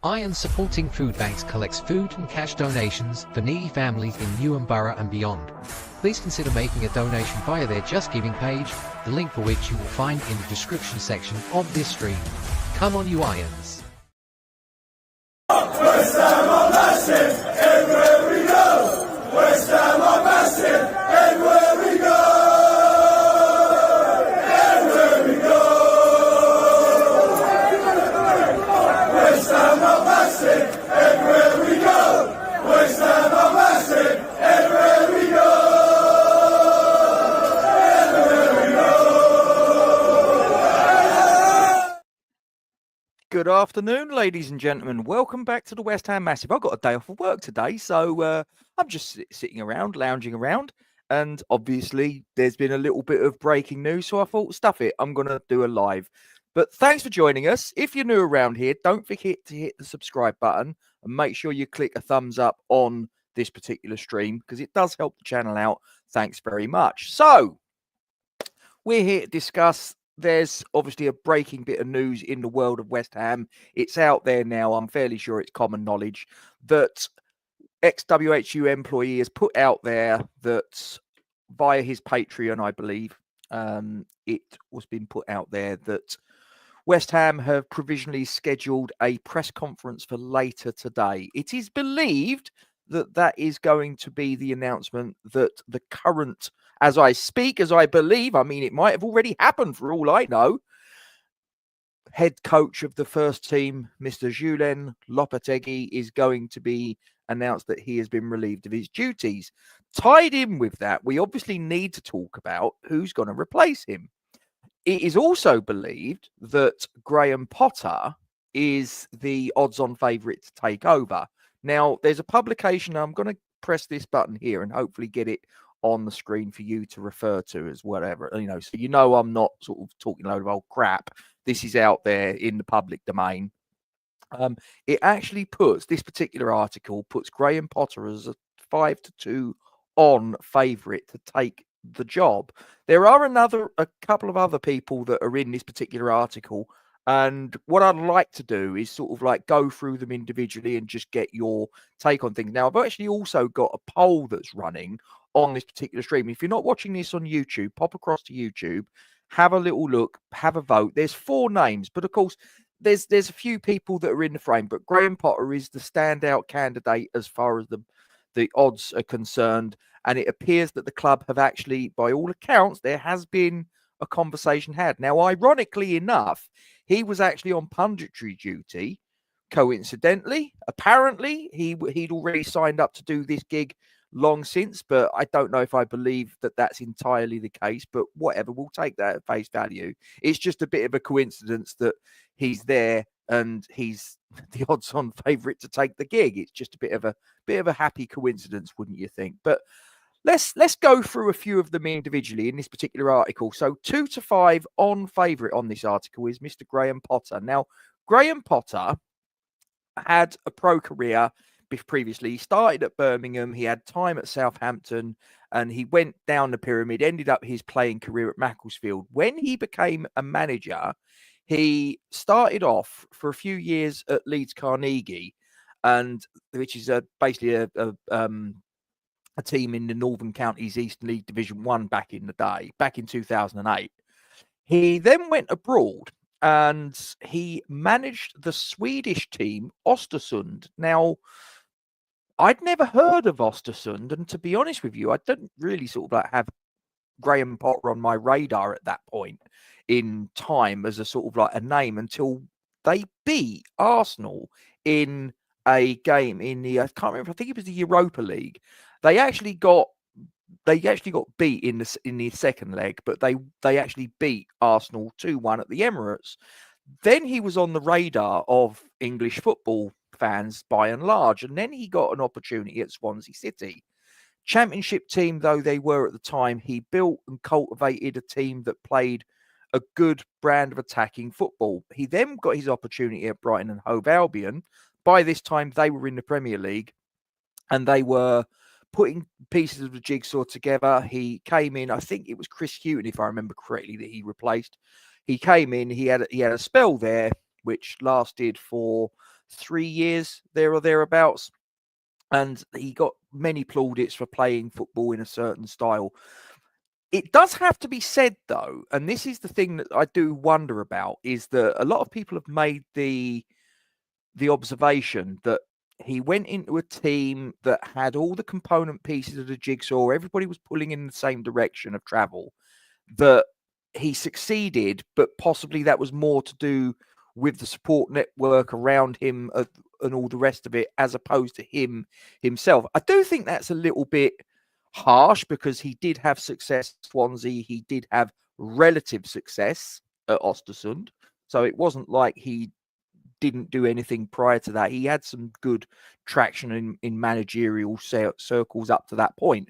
Iron Supporting Food Banks collects food and cash donations for needy families in Newham Borough and beyond. Please consider making a donation via their Just Giving page, the link for which you will find in the description section of this stream. Come on, you Irons! West Ham are massive, everywhere we go. West Ham are massive, everywhere we go. Everywhere we go. West Ham are massive, everywhere we go. West Ham are massive, everywhere we go. Everywhere we go. Good afternoon, ladies and gentlemen. Welcome back to the West Ham Massive. I've got a day off of work today, so I'm just sitting around, lounging around, and obviously there's been a little bit of breaking news, so I thought, stuff it, I'm going to do a live. But thanks for joining us. If you're new around here, don't forget to hit the subscribe button and make sure you click a thumbs up on this particular stream because it does help the channel out. Thanks very much. So, we're here to discuss. There's obviously a breaking bit of news in the world of West Ham. It's out there now. I'm fairly sure it's common knowledge that ex-WHU employee has put out there that via his Patreon, I believe, it was been put out there that West Ham have provisionally scheduled a press conference for later today. It is believed that that is going to be the announcement that the current, as I speak, as I believe, I mean, it might have already happened for all I know, head coach of the first team, Mr. Julen Lopetegui, is going to be announced that he has been relieved of his duties. Tied in with that, we obviously need to talk about who's going to replace him. It is also believed that Graham Potter is the odds-on favourite to take over. Now, there's a publication. I'm going to press this button here and hopefully get it on the screen for you to refer to as whatever, so I'm not sort of talking a load of old crap. This is out there in the public domain. It actually puts, this particular article puts Graham Potter as a 5-2 on favourite to take the job. There are a couple of other people that are in this particular article, and what I'd like to do is sort of like go through them individually and just get your take on things. Now, I've actually also got a poll that's running on this particular stream. If you're not watching this on YouTube, pop across to YouTube, have a little look, have a vote. There's 4 names, but of course, there's a few people that are in the frame, but Graham Potter is the standout candidate as far as the odds are concerned. And it appears that the club have actually, by all accounts, there has been a conversation had. Now, ironically enough, he was actually on punditry duty. Coincidentally, apparently, he'd already signed up to do this gig long since, but I don't know if I believe that that's entirely the case, but whatever, we'll take that at face value. It's just a bit of a coincidence that he's there and he's the odds-on favourite to take the gig. It's just a bit of a happy coincidence, wouldn't you think? But let's go through a few of them individually in this particular article. So 2-5 on favourite on this article is Mr. Graham Potter. Now, Graham Potter had a pro career previously. He started at Birmingham. He had time at Southampton, and he went down the pyramid, ended up his playing career at Macclesfield. When he became a manager, he started off for a few years at Leeds Carnegie, and which is basically a team in the Northern Counties Eastern League Division 1 back in the day, back in 2008. He then went abroad and he managed the Swedish team Östersund. Now, I'd never heard of Östersund, and to be honest with you, I didn't really sort of like have Graham Potter on my radar at that point in time as a sort of like a name until they beat Arsenal in a game in the, I can't remember, I think it was the Europa League. They actually got beat in the second leg, but they actually beat Arsenal 2-1 at the Emirates. Then he was on the radar of English football fans by and large, and then he got an opportunity at Swansea City. Championship team though they were at the time, he built and cultivated a team that played a good brand of attacking football. He then got his opportunity at Brighton and Hove Albion. By this time, they were in the Premier League, and they were putting pieces of the jigsaw together. He came in, I think it was Chris Hughton, if I remember correctly, that he replaced. He came in, he had a spell there, which lasted for 3 years, there or thereabouts. And he got many plaudits for playing football in a certain style. It does have to be said, though, and this is the thing that I do wonder about, is that a lot of people have made the observation that he went into a team that had all the component pieces of the jigsaw. Everybody was pulling in the same direction of travel, that he succeeded, but possibly that was more to do with the support network around him and all the rest of it, as opposed to him himself. I do think that's a little bit harsh, because he did have success at Swansea. He did have relative success at Ostersund. So it wasn't like he didn't do anything prior to that. He had some good traction in managerial circles up to that point.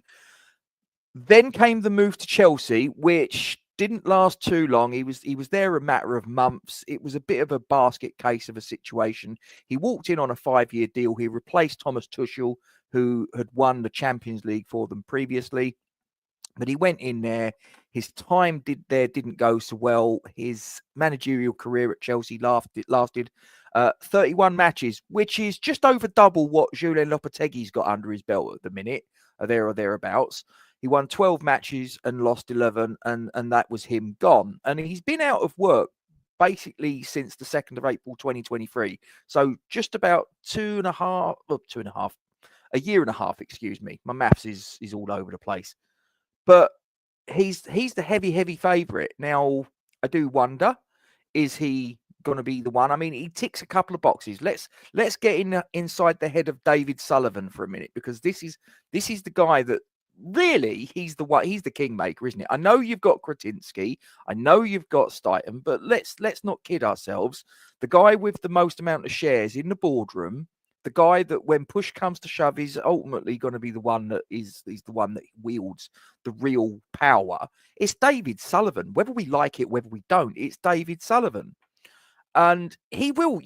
Then came the move to Chelsea, which didn't last too long. He was there a matter of months. It was a bit of a basket case of a situation. He walked in on a 5-year deal. He replaced Thomas Tuchel, who had won the Champions League for them previously. But he went in there. His time didn't go so well. His managerial career at Chelsea lasted 31 matches, which is just over double what Julen Lopetegui's got under his belt at the minute, there or thereabouts. He won 12 matches and lost 11, and that was him gone. And he's been out of work basically since the 2nd of April 2023. So just about a year and a half, excuse me. My maths is all over the place. But he's the heavy favourite. Now, I do wonder, is he going to be the one? I mean, he ticks a couple of boxes. Let's get inside the head of David Sullivan for a minute, because this is the guy that really, he's the kingmaker, isn't it? I know you've got Kretinsky, I know you've got Steichen, but let's not kid ourselves. The guy with the most amount of shares in the boardroom, the guy that when push comes to shove is ultimately going to be the one that is the one that wields the real power. It's David Sullivan. Whether we like it, whether we don't, it's David Sullivan. And he will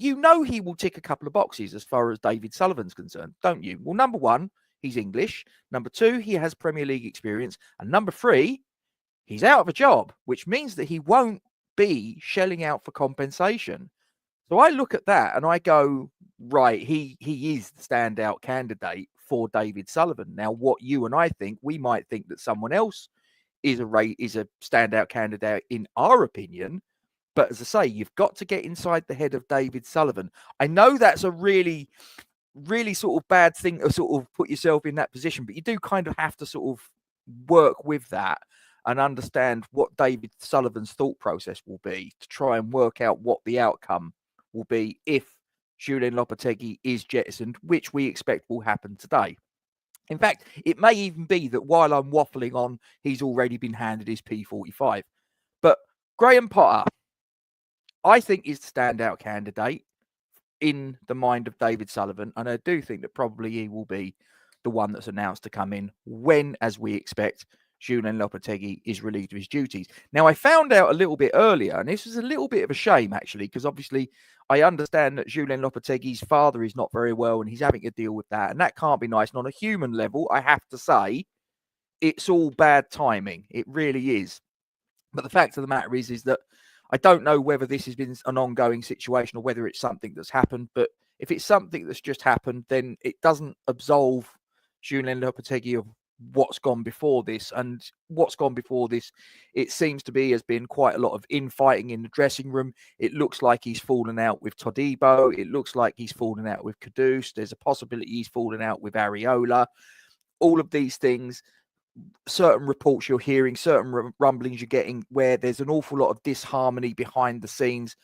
tick a couple of boxes as far as David Sullivan's concerned, don't you? Well, number one, he's English. Number two, he has Premier League experience. And number three, he's out of a job, which means that he won't be shelling out for compensation. So I look at that and I go, right, he is the standout candidate for David Sullivan. Now, what you and I think, we might think that someone else is a standout candidate in our opinion. But as I say, you've got to get inside the head of David Sullivan. I know that's a really, really sort of bad thing to sort of put yourself in that position, but you do kind of have to sort of work with that and understand what David Sullivan's thought process will be to try and work out what the outcome will be if Julen Lopetegui is jettisoned, which we expect will happen today. In fact, it may even be that while I'm waffling on, he's already been handed his P45. But Graham Potter, I think, is the standout candidate in the mind of David Sullivan. And I do think that probably he will be the one that's announced to come in when, as we expect, Julen Lopetegui is relieved of his duties. Now, I found out a little bit earlier, and this was a little bit of a shame, actually, because obviously I understand that Julen Lopetegui's father is not very well and he's having to deal with that. And that can't be nice. And on a human level, I have to say, it's all bad timing. It really is. But the fact of the matter is that I don't know whether this has been an ongoing situation or whether it's something that's happened. But if it's something that's just happened, then it doesn't absolve Julen Lopetegui of what's gone before this. And what's gone before this, it seems to be, has been quite a lot of infighting in the dressing room. It looks like he's fallen out with Todibo. It looks like he's fallen out with Kudus. There's a possibility he's fallen out with Areola. All of these things, certain reports you're hearing, certain rumblings you're getting, where there's an awful lot of disharmony behind the scenes.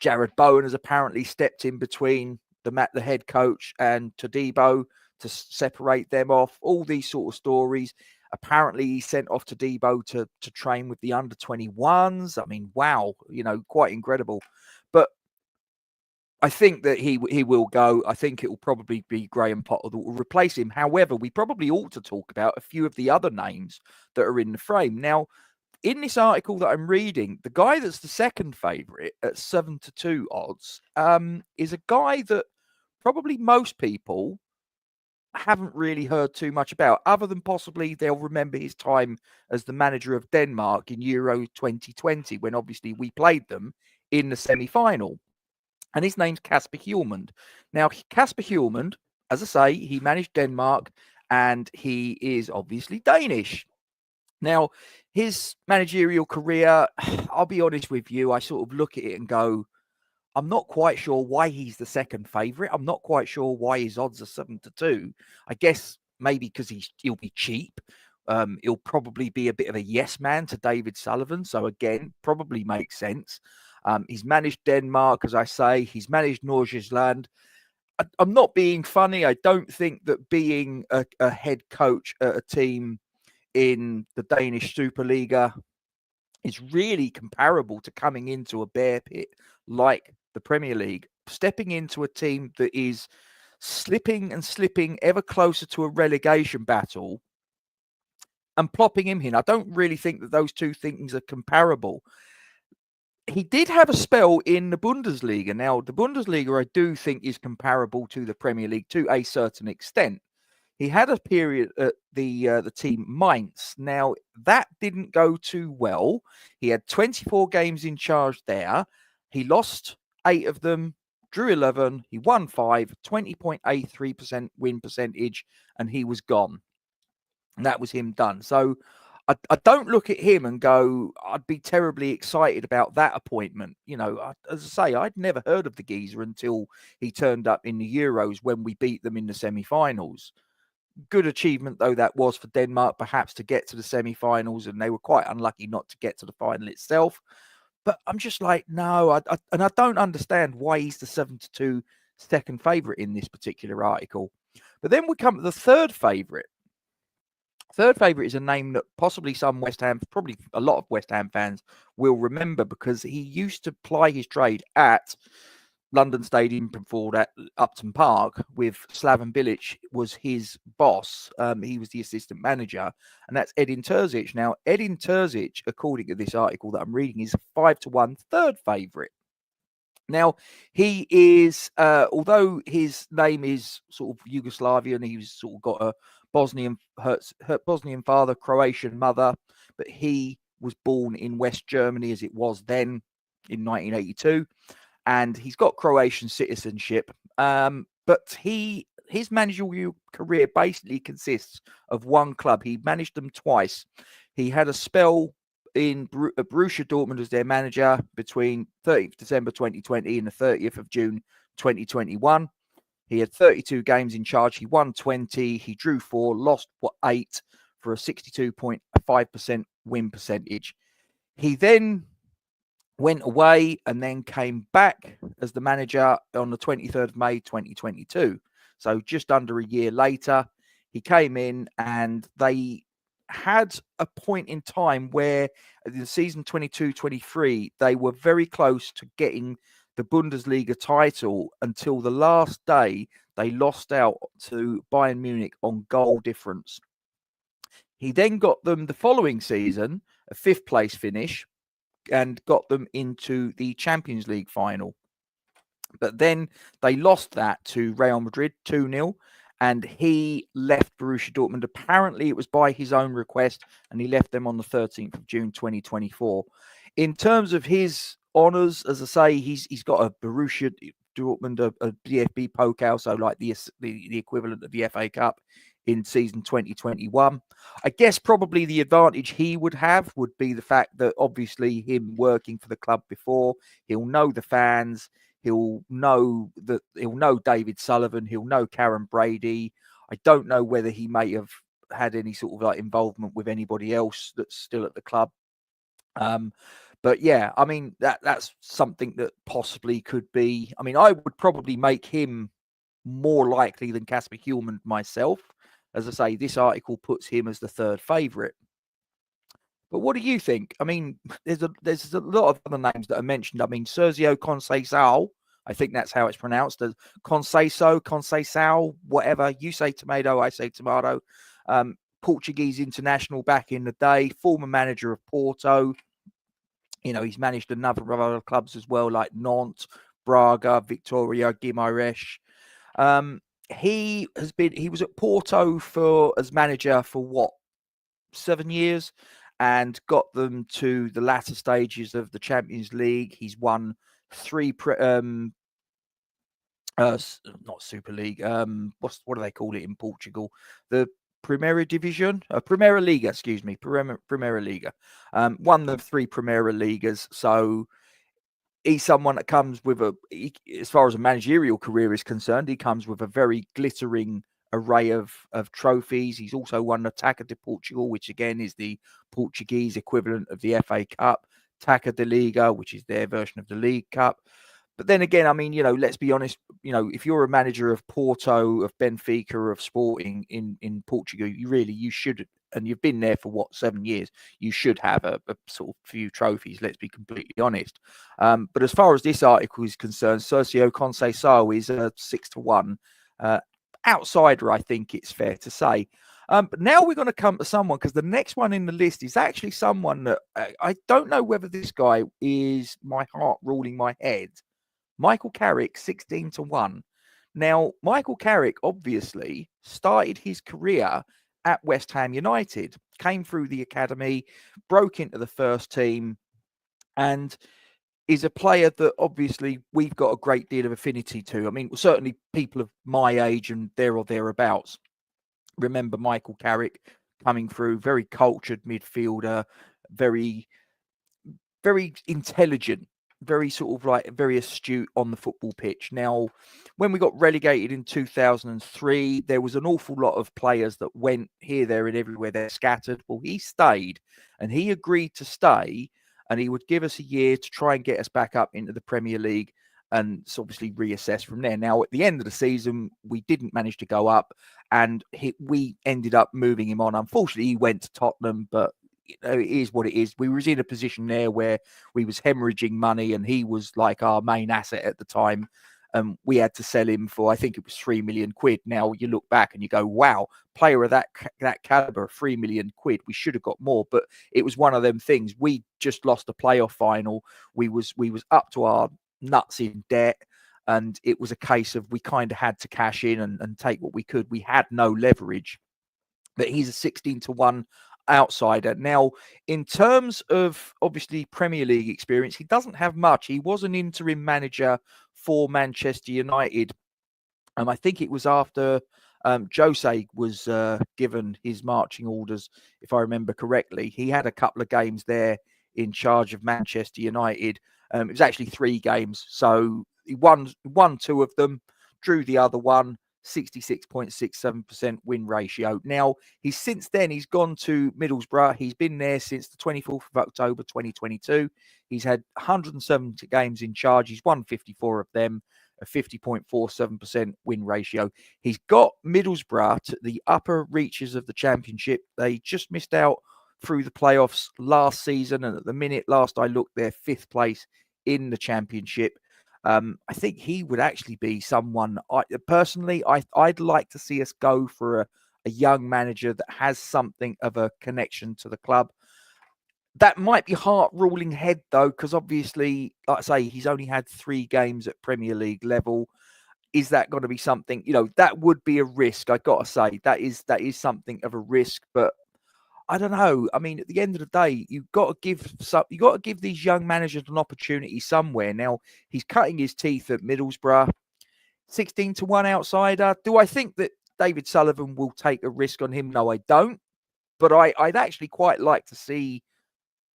Jared Bowen has apparently stepped in between the head coach and Todibo to separate them off. All these sort of stories. Apparently, he sent off Todibo to train with the under-21s. I mean, wow, quite incredible. But I think that he will go. I think it will probably be Graham Potter that will replace him. However, we probably ought to talk about a few of the other names that are in the frame. Now, in this article that I'm reading, the guy that's the second favourite at 7-2 odds is a guy that probably most people haven't really heard too much about, other than possibly they'll remember his time as the manager of Denmark in Euro 2020, when obviously we played them in the semi-final. and his name's Kasper Hjulmand. Now, Kasper Hjulmand, as I say, he managed Denmark, and he is obviously Danish. Now, his managerial career, I'll be honest with you, I sort of look at it and go, I'm not quite sure why he's the second favourite. I'm not quite sure why his odds are 7-2. I guess maybe because he'll be cheap. He'll probably be a bit of a yes man to David Sullivan. So again, probably makes sense. He's managed Denmark, as I say. He's managed Nordsjælland. I'm not being funny. I don't think that being a head coach at a team in the Danish Superliga is really comparable to coming into a bear pit like the Premier League, stepping into a team that is slipping and slipping ever closer to a relegation battle and plopping him in. I don't really think that those two things are comparable. He did have a spell in the Bundesliga. Now, the Bundesliga, I do think, is comparable to the Premier League to a certain extent. He had a period at the team Mainz. Now, that didn't go too well. He had 24 games in charge there. He lost 8 of them, drew 11. He won 5, 20.83% win percentage, and he was gone. And that was him done. So I don't look at him and go, I'd be terribly excited about that appointment. You know, as I say, I'd never heard of the geezer until he turned up in the Euros when we beat them in the semi-finals. Good achievement, though, that was for Denmark, perhaps to get to the semi-finals, and they were quite unlucky not to get to the final itself. But I'm just like, no, I don't understand why he's the 7-2 second favourite in this particular article. But then we come to the third favourite. Third favourite is a name that possibly some West Ham, probably a lot of West Ham fans will remember, because he used to ply his trade at London Stadium before that, Upton Park, with Slaven Bilic was his boss. He was the assistant manager, and that's Edin Terzic. Now, Edin Terzic, according to this article that I'm reading, is a 5-1 third favourite. Now, he is, although his name is sort of Yugoslavian, he's sort of got a Bosnian father, Croatian mother, but he was born in West Germany as it was then in 1982. And he's got Croatian citizenship, but his managerial career basically consists of one club. He managed them twice. He had a spell in Borussia Dortmund as their manager between 30th December 2020 and the 30th of June 2021. He had 32 games in charge. He won 20. He drew 4, lost 8 for a 62.5% win percentage. He then went away and then came back as the manager on the 23rd of May 2022. So just under a year later, he came in, and they had a point in time where the season 22-23, they were very close to getting the Bundesliga title until the last day. They lost out to Bayern Munich on goal difference. He then got them the following season, a 5th place finish, and got them into the Champions League final. But then they lost that to Real Madrid 2-0, and he left Borussia Dortmund. Apparently, it was by his own request, and he left them on the 13th of June 2024. In terms of his honours, as I say, he's got a Borussia Dortmund, a DFB Pokal, so like the equivalent of the FA Cup in season 2021. I guess probably the advantage he would have would be the fact that obviously him working for the club before, he'll know the fans, he'll know David Sullivan, he'll know Karen Brady. I don't know whether he may have had any sort of like involvement with anybody else that's still at the club. But yeah, I mean, that's something that possibly could be. I mean, I would probably make him more likely than Kasper Hjulmand myself. As I say, this article puts him as the third favourite. But what do you think? I mean, there's a lot of other names that are mentioned. I mean, Sergio Conceição, I think that's how it's pronounced. Conceição, whatever. You say tomato, I say tomato. Portuguese international back in the day, former manager of Porto. You know, he's managed a number of other clubs as well, like Nantes, Braga, Victoria, Guimarães. He was at Porto as manager for 7 years, and got them to the latter stages of the Champions League. He's won 3 not Super League. What do they call it in Portugal? The Primeira Division, Primeira Liga, excuse me, Primeira Liga. Won the 3 Primeira Ligas. So he's someone that comes with as far as a managerial career is concerned, he comes with a very glittering array of trophies. He's also won the Taça de Portugal, which again is the Portuguese equivalent of the FA Cup, Taça de Liga, which is their version of the League Cup. But then again, I mean, let's be honest, if you're a manager of Porto, of Benfica, of Sporting in Portugal, you should, and you've been there for 7 years, you should have a sort of few trophies, let's be completely honest. But as far as this article is concerned, Sergio Conceição is a 6-1 outsider, I think it's fair to say. But now we're going to come to someone, because the next one in the list is actually someone that I don't know whether this guy is my heart ruling my head. Michael Carrick, 16-1. Now, Michael Carrick obviously started his career at West Ham United, came through the academy, broke into the first team, and is a player that obviously we've got a great deal of affinity to. I mean, certainly people of my age and there or thereabouts remember Michael Carrick coming through, very cultured midfielder, very, very intelligent, very sort of like very astute on the football pitch. Now, when we got relegated in 2003, there was an awful lot of players that went here, there, and everywhere. They're scattered. Well, he stayed, and he agreed to stay, and he would give us a year to try and get us back up into the Premier League, and so obviously reassess from there. Now, at the end of the season, we didn't manage to go up, and we ended up moving him on. Unfortunately, he went to Tottenham, but it is what it is. We was in a position there where we was hemorrhaging money, and he was like our main asset at the time. We had to sell him for, I think it was £3 million. Now you look back and you go, wow, player of that caliber, £3 million. We should have got more, but it was one of them things. We just lost a playoff final. We was up to our nuts in debt, and it was a case of we kind of had to cash in and take what we could. We had no leverage, but he's a 16-1 outsider. Now, in terms of obviously Premier League experience, he doesn't have much. He was an interim manager for Manchester United. I think it was after Jose was given his marching orders, if I remember correctly. He had a couple of games there in charge of Manchester United. It was actually 3 games. So he won 2 of them, drew the other one. 66.67% win ratio. Now, he's gone to Middlesbrough. He's been there since the 24th of October 2022. He's had 170 games in charge. He's won 54 of them, a 50.47% win ratio. He's got Middlesbrough to the upper reaches of the Championship. They just missed out through the playoffs last season, and at the minute last I looked, they're 5th place in the Championship. I think he would actually be someone, I'd like to see us go for a young manager that has something of a connection to the club. That might be heart ruling head, though, because obviously, like I say, he's only had 3 games at Premier League level. Is that going to be something, that would be a risk. I got to say that is something of a risk, but I don't know. I mean, at the end of the day, you've got to give these young managers an opportunity somewhere. Now, he's cutting his teeth at Middlesbrough, 16-1 outsider. Do I think that David Sullivan will take a risk on him? No, I don't. But I'd actually quite like to see,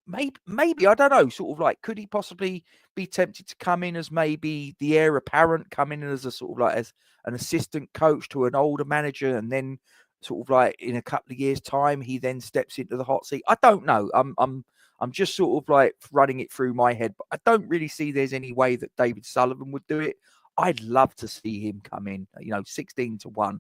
maybe I don't know, sort of like, could he possibly be tempted to come in as maybe the heir apparent, come in as a sort of like as an assistant coach to an older manager, and then sort of like in a couple of years' time, he then steps into the hot seat. I don't know. I'm just sort of like running it through my head, but I don't really see there's any way that David Sullivan would do it. I'd love to see him come in, 16-1.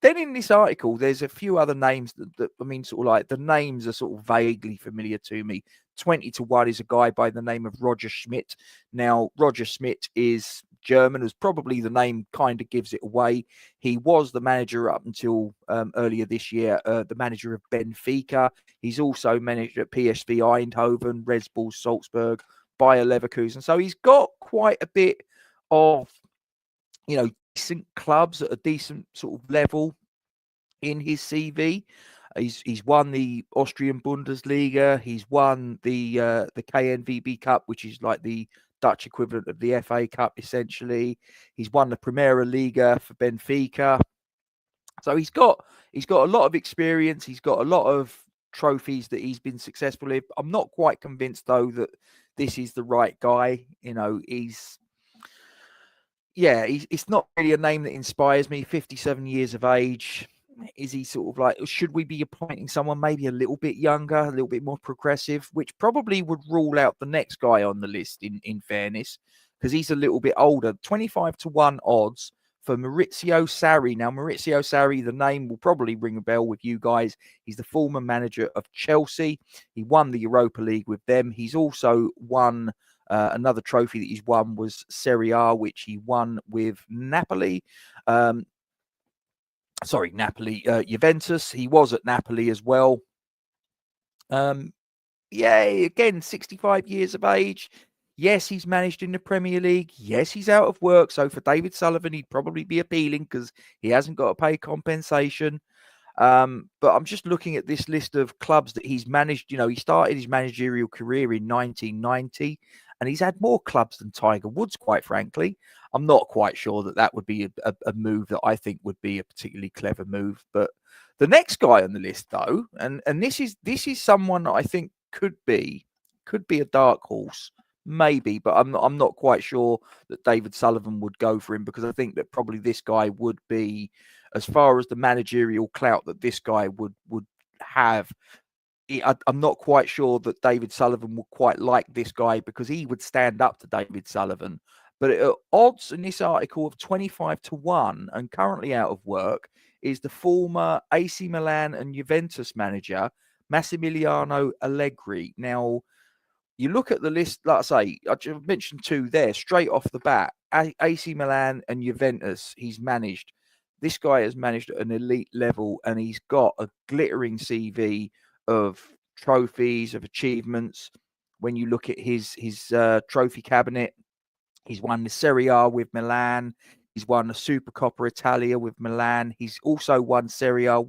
Then in this article, there's a few other names that I mean, sort of like the names are sort of vaguely familiar to me. 20-1 is a guy by the name of Roger Schmidt. Now, Roger Schmidt is German, as probably the name kind of gives it away. He was the manager up until earlier this year, the manager of Benfica. He's also managed at PSV Eindhoven, Red Bull Salzburg, Bayer Leverkusen. So he's got quite a bit of, decent clubs at a decent sort of level in his CV. He's won the Austrian Bundesliga. He's won the KNVB Cup, which is like the Dutch equivalent of the FA Cup, essentially. He's won the Primera Liga for Benfica. So he's got a lot of experience. He's got a lot of trophies that he's been successful in. I'm not quite convinced though that this is the right guy. You know, it's not really a name that inspires me. 57 years of age. Is he sort of like, should we be appointing someone maybe a little bit younger, a little bit more progressive, which probably would rule out the next guy on the list in fairness, because he's a little bit older. 25-1 odds for Maurizio Sarri. Now, Maurizio Sarri, the name will probably ring a bell with you guys. He's the former manager of Chelsea. He won the Europa League with them. He's also won another trophy that he's won was Serie A, which he won with Napoli. Juventus. He was at Napoli as well. Again, 65 years of age. Yes, he's managed in the Premier League. Yes, he's out of work. So for David Sullivan, he'd probably be appealing because he hasn't got to pay compensation. But I'm just looking at this list of clubs that he's managed. You know, he started his managerial career in 1990, and he's had more clubs than Tiger Woods, quite frankly. I'm not quite sure that would be a move that I think would be a particularly clever move. But the next guy on the list, though, and this is someone that I think could be a dark horse, maybe, but I'm not quite sure that David Sullivan would go for him, because I think that probably this guy would be, as far as the managerial clout that this guy would have, I'm not quite sure that David Sullivan would quite like this guy, because he would stand up to David Sullivan. But odds in this article of 25-1 and currently out of work is the former AC Milan and Juventus manager, Massimiliano Allegri. Now, you look at the list, like I say, I just mentioned two there straight off the bat. AC Milan and Juventus, he's managed. This guy has managed at an elite level, and he's got a glittering CV of trophies, of achievements. When you look at his trophy cabinet, he's won the Serie A with Milan. He's won the Supercoppa Italia with Milan. He's also won Serie A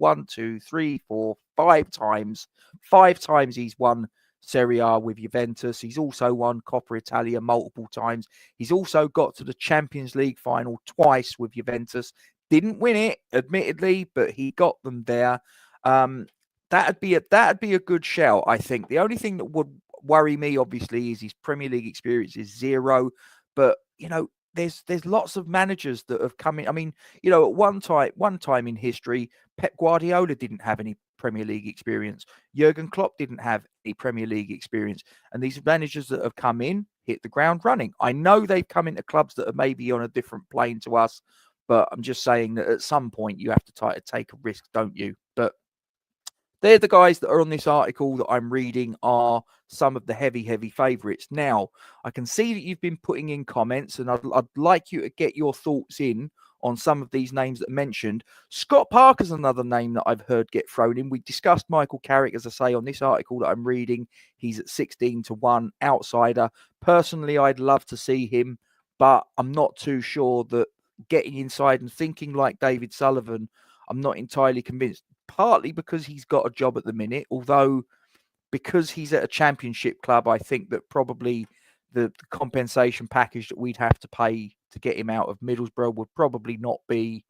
5 times. 5 times he's won Serie A with Juventus. He's also won Coppa Italia multiple times. He's also got to the Champions League final twice with Juventus. Didn't win it, admittedly, but he got them there. That'd be a good shout, I think. The only thing that would worry me, obviously, is his Premier League experience is 0. But you know, there's lots of managers that have come in. I mean, you know, at one time in history, Pep Guardiola didn't have any Premier League experience. Jurgen Klopp didn't have any Premier League experience. And these managers that have come in hit the ground running. I know they've come into clubs that are maybe on a different plane to us, but I'm just saying that at some point you have to try to take a risk, don't you? But they're the guys that are on this article that I'm reading are some of the heavy favourites. Now, I can see that you've been putting in comments, and I'd like you to get your thoughts in on some of these names that are mentioned. Scott Parker's another name that I've heard get thrown in. We discussed Michael Carrick, as I say, on this article that I'm reading. He's at 16-1 outsider. Personally, I'd love to see him, but I'm not too sure that getting inside and thinking like David Sullivan, I'm not entirely convinced. Partly because he's got a job at the minute, although because he's at a championship club, I think that probably the compensation package that we'd have to pay to get him out of Middlesbrough would probably not be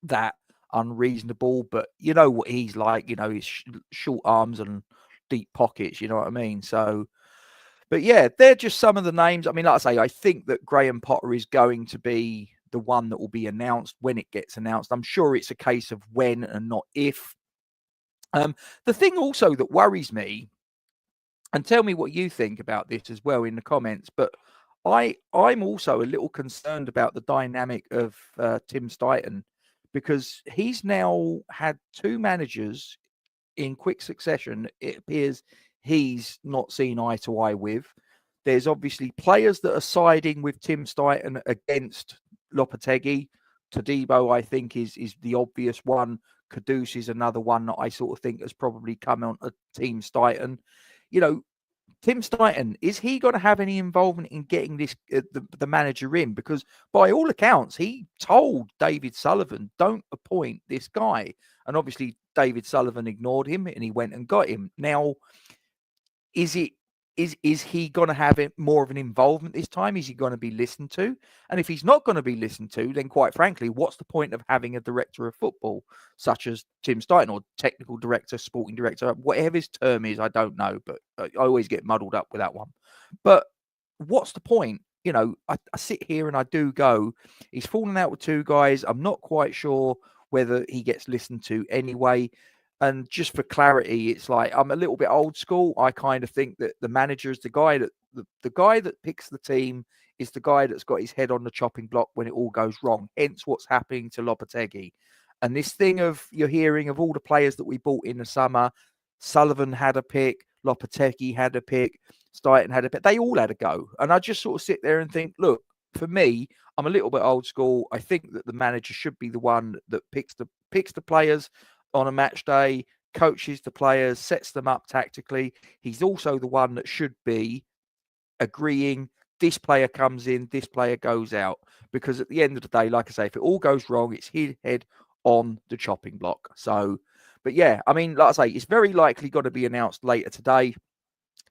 that unreasonable. But you know what he's like, you know, his short arms and deep pockets, you know what I mean? So, but yeah, they're just some of the names. I mean, like I say, I think that Graham Potter is going to be the one that will be announced when it gets announced. I'm sure it's a case of when and not if. The thing also that worries me, and tell me what you think about this as well in the comments, but I'm also a little concerned about the dynamic of Tim Stuyton, because he's now had 2 managers in quick succession. It appears he's not seen eye to eye with. There's obviously players that are siding with Tim Stuyton against Lopetegui. Todibo, I think, is the obvious one. Kudus is another one that I sort of think has probably come on a Team Stuyton. You know, Tim Stuyton, is he going to have any involvement in getting this the manager in? Because by all accounts, he told David Sullivan, don't appoint this guy. And obviously, David Sullivan ignored him and he went and got him. Now, is he going to have more of an involvement this time? Is he going to be listened to? And if he's not going to be listened to, then quite frankly, what's the point of having a director of football such as Tim Stuyton, or technical director, sporting director, whatever his term is? I don't know, but I always get muddled up with that one. But what's the point? You know, I sit here and I do go, he's fallen out with two guys. I'm not quite sure whether he gets listened to anyway. And just for clarity, it's like, I'm a little bit old school. I kind of think that the manager is the guy that the guy that picks the team is the guy that's got his head on the chopping block when it all goes wrong. Hence what's happening to Lopetegui. And this thing of you're hearing of all the players that we bought in the summer, Sullivan had a pick, Lopetegui had a pick, Stuyton had a pick. They all had a go. And I just sort of sit there and think, look, for me, I'm a little bit old school. I think that the manager should be the one that picks the players on a match day, coaches the players, sets them up tactically. He's also the one that should be agreeing this player comes in, this player goes out. Because at the end of the day, like I say, if it all goes wrong, it's his head on the chopping block. So, but yeah, I mean, like I say, it's very likely going to be announced later today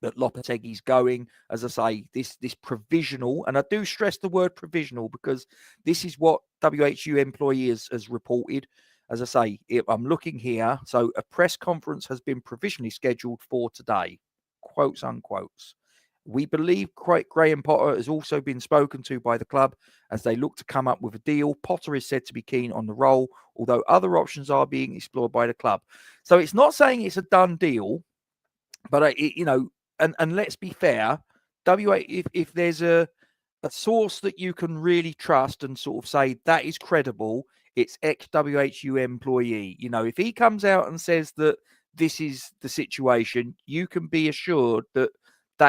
that Lopetegui's going. As I say, this provisional, and I do stress the word provisional because this is what WHU Employee has reported. As I say, I'm looking here. So a press conference has been provisionally scheduled for today, quotes, unquotes. We believe Graham Potter has also been spoken to by the club as they look to come up with a deal. Potter is said to be keen on the role, although other options are being explored by the club. So it's not saying it's a done deal, but and let's be fair, if there's a source that you can really trust and sort of say that is credible, it's ex-WHU employee. You know, if he comes out and says that this is the situation, you can be assured that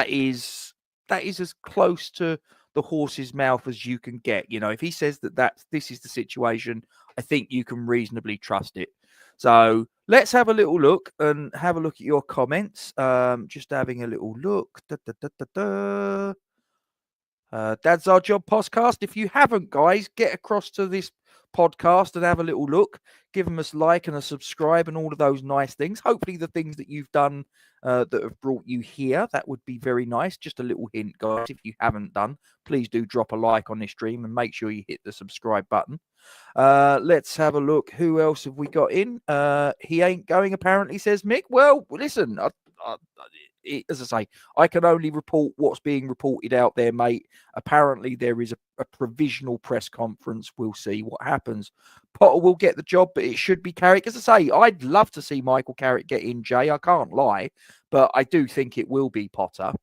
is as close to the horse's mouth as you can get. You know, if he says that this is the situation, I think you can reasonably trust it. So let's have a little look and have a look at your comments. Just having a little look. Dad's Our Job podcast. If you haven't, guys, get across to this podcast and have a little look. Give them a like and a subscribe and all of those nice things. Hopefully the things that you've done that have brought you here, that would be very nice. Just a little hint, guys, if you haven't done, please do drop a like on this stream and make sure you hit the subscribe button. Let's have a look. Who else have we got in? He ain't going, apparently, says Mick. Well, listen, as I say, I can only report what's being reported out there, mate. Apparently, there is a provisional press conference. We'll see what happens. Potter will get the job, but it should be Carrick. As I say, I'd love to see Michael Carrick get in, Jay. I can't lie, but I do think it will be Potter.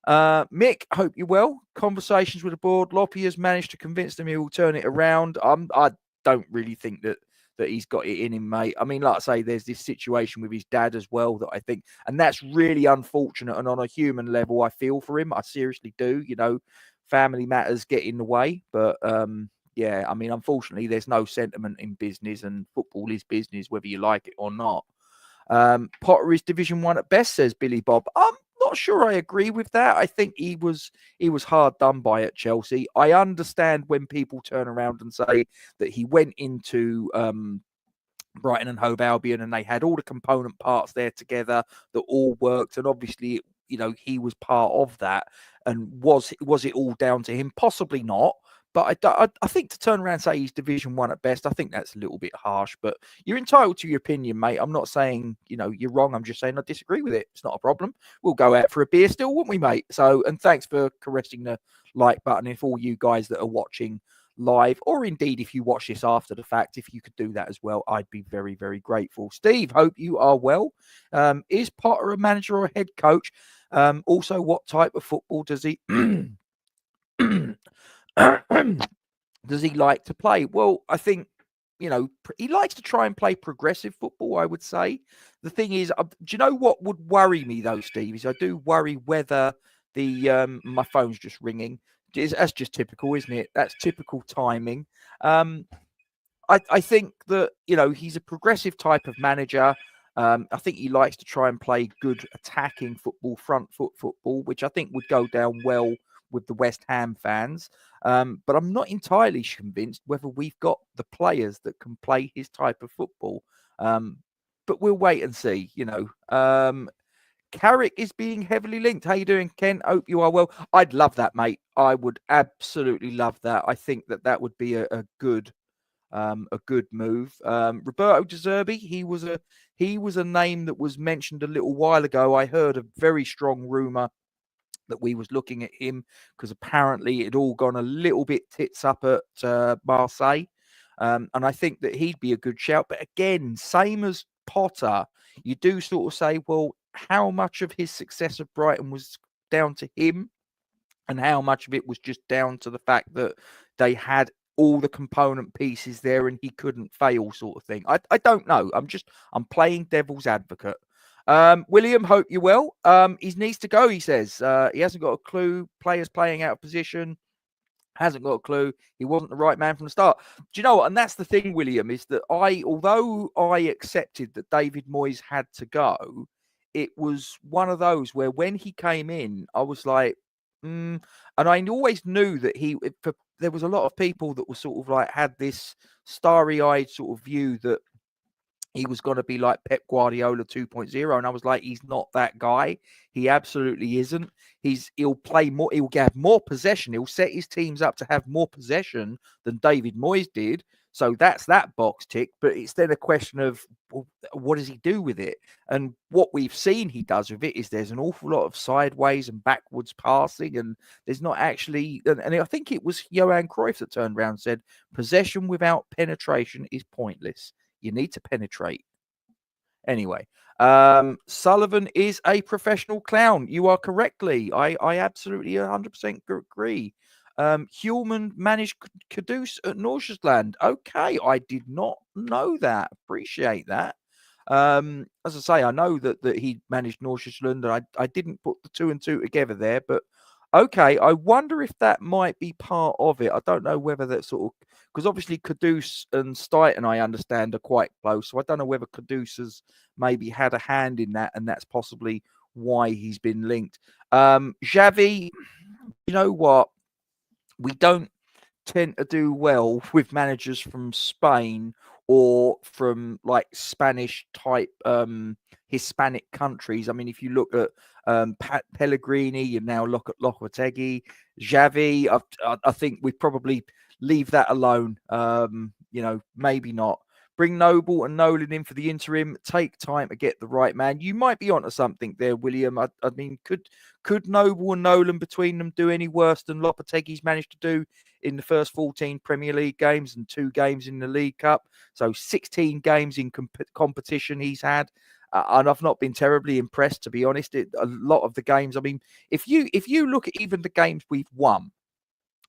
Mick, hope you're well. Conversations with the board. Loppy has managed to convince them he will turn it around. I don't really think that he's got it in him, mate. I mean, like I say, there's this situation with his dad as well that I think, and that's really unfortunate. And on a human level, I feel for him. I seriously do. You know, family matters get in the way. But yeah, I mean, unfortunately, there's no sentiment in business, and football is business, whether you like it or not. Potter is Division 1 at best, says Billy Bob. I'm not sure I agree with that. I think he was hard done by at Chelsea. I understand when people turn around and say that he went into Brighton and Hove Albion and they had all the component parts there together that all worked, and obviously, you know, he was part of that. And was it all down to him? Possibly not. But I think to turn around and say he's Division 1 at best, I think that's a little bit harsh. But you're entitled to your opinion, mate. I'm not saying, you know, you're wrong. I'm just saying I disagree with it. It's not a problem. We'll go out for a beer still, won't we, mate? So, and thanks for caressing the like button. If all you guys that are watching live, or indeed if you watch this after the fact, if you could do that as well, I'd be very, very grateful. Steve, hope you are well. Is Potter a manager or a head coach? Also, what type of football does he... does he like to play? Well, I think, you know, he likes to try and play progressive football, I would say. The thing is, do you know what would worry me, though, Steve, is I do worry whether my phone's just ringing. That's just typical, isn't it? That's typical timing. I think that, you know, he's a progressive type of manager. I think he likes to try and play good attacking football, front foot football, which I think would go down well with the West Ham fans. But I'm not entirely convinced whether we've got the players that can play his type of football. But we'll wait and see, Carrick is being heavily linked. How you doing, Ken? Hope you are well. I'd love that, mate. I would absolutely love that. I think that would be a good move. Roberto De Zerbi, he was a name that was mentioned a little while ago. I heard a very strong rumor that we was looking at him because apparently it all gone a little bit tits up at Marseille. And I think that he'd be a good shout. But again, same as Potter, you do sort of say, well, how much of his success at Brighton was down to him and how much of it was just down to the fact that they had all the component pieces there and he couldn't fail, sort of thing. I don't know. I'm playing devil's advocate. William, hope you're well. He needs to go, he says. He hasn't got a clue. Players playing out of position. Hasn't got a clue. He wasn't the right man from the start. Do you know what? And that's the thing, William, is that although I accepted that David Moyes had to go, it was one of those where when he came in, I was like, and I always knew that there was a lot of people that were sort of like had this starry-eyed sort of view that he was going to be like Pep Guardiola 2.0. And I was like, he's not that guy. He absolutely isn't. He'll play more. He'll have more possession. He'll set his teams up to have more possession than David Moyes did. So that's that box tick. But it's then a question of, well, what does he do with it? And what we've seen he does with it is there's an awful lot of sideways and backwards passing. And there's not actually, and I think it was Johan Cruyff that turned around and said, possession without penetration is pointless. You need to penetrate. Anyway, Sullivan is a professional clown. You are correctly. I absolutely 100% agree. Hulman managed Kudus at Nordsjælland. Okay, I did not know that. Appreciate that. As I say, I know that he managed Nordsjælland, and I didn't put the two and two together there, but okay, I wonder if that might be part of it. I don't know whether that sort of, because obviously Kudus and Stuyton, I understand, are quite close. So I don't know whether Kudus has maybe had a hand in that, and that's possibly why he's been linked. Xavi, you know what? We don't tend to do well with managers from Spain or from like Spanish type Hispanic countries. I mean, if you look at Pellegrini, you now look at Lopetegui, Xavi, I think we probably leave that alone. Maybe not. Bring Noble and Nolan in for the interim. Take time to get the right man. You might be onto something there, William. I mean, could Noble and Nolan between them do any worse than Lopetegui's managed to do in the first 14 Premier League games and 2 games in the League Cup? So 16 games in competition he's had. And I've not been terribly impressed, to be honest. A lot of the games, I mean, if you look at even the games we've won,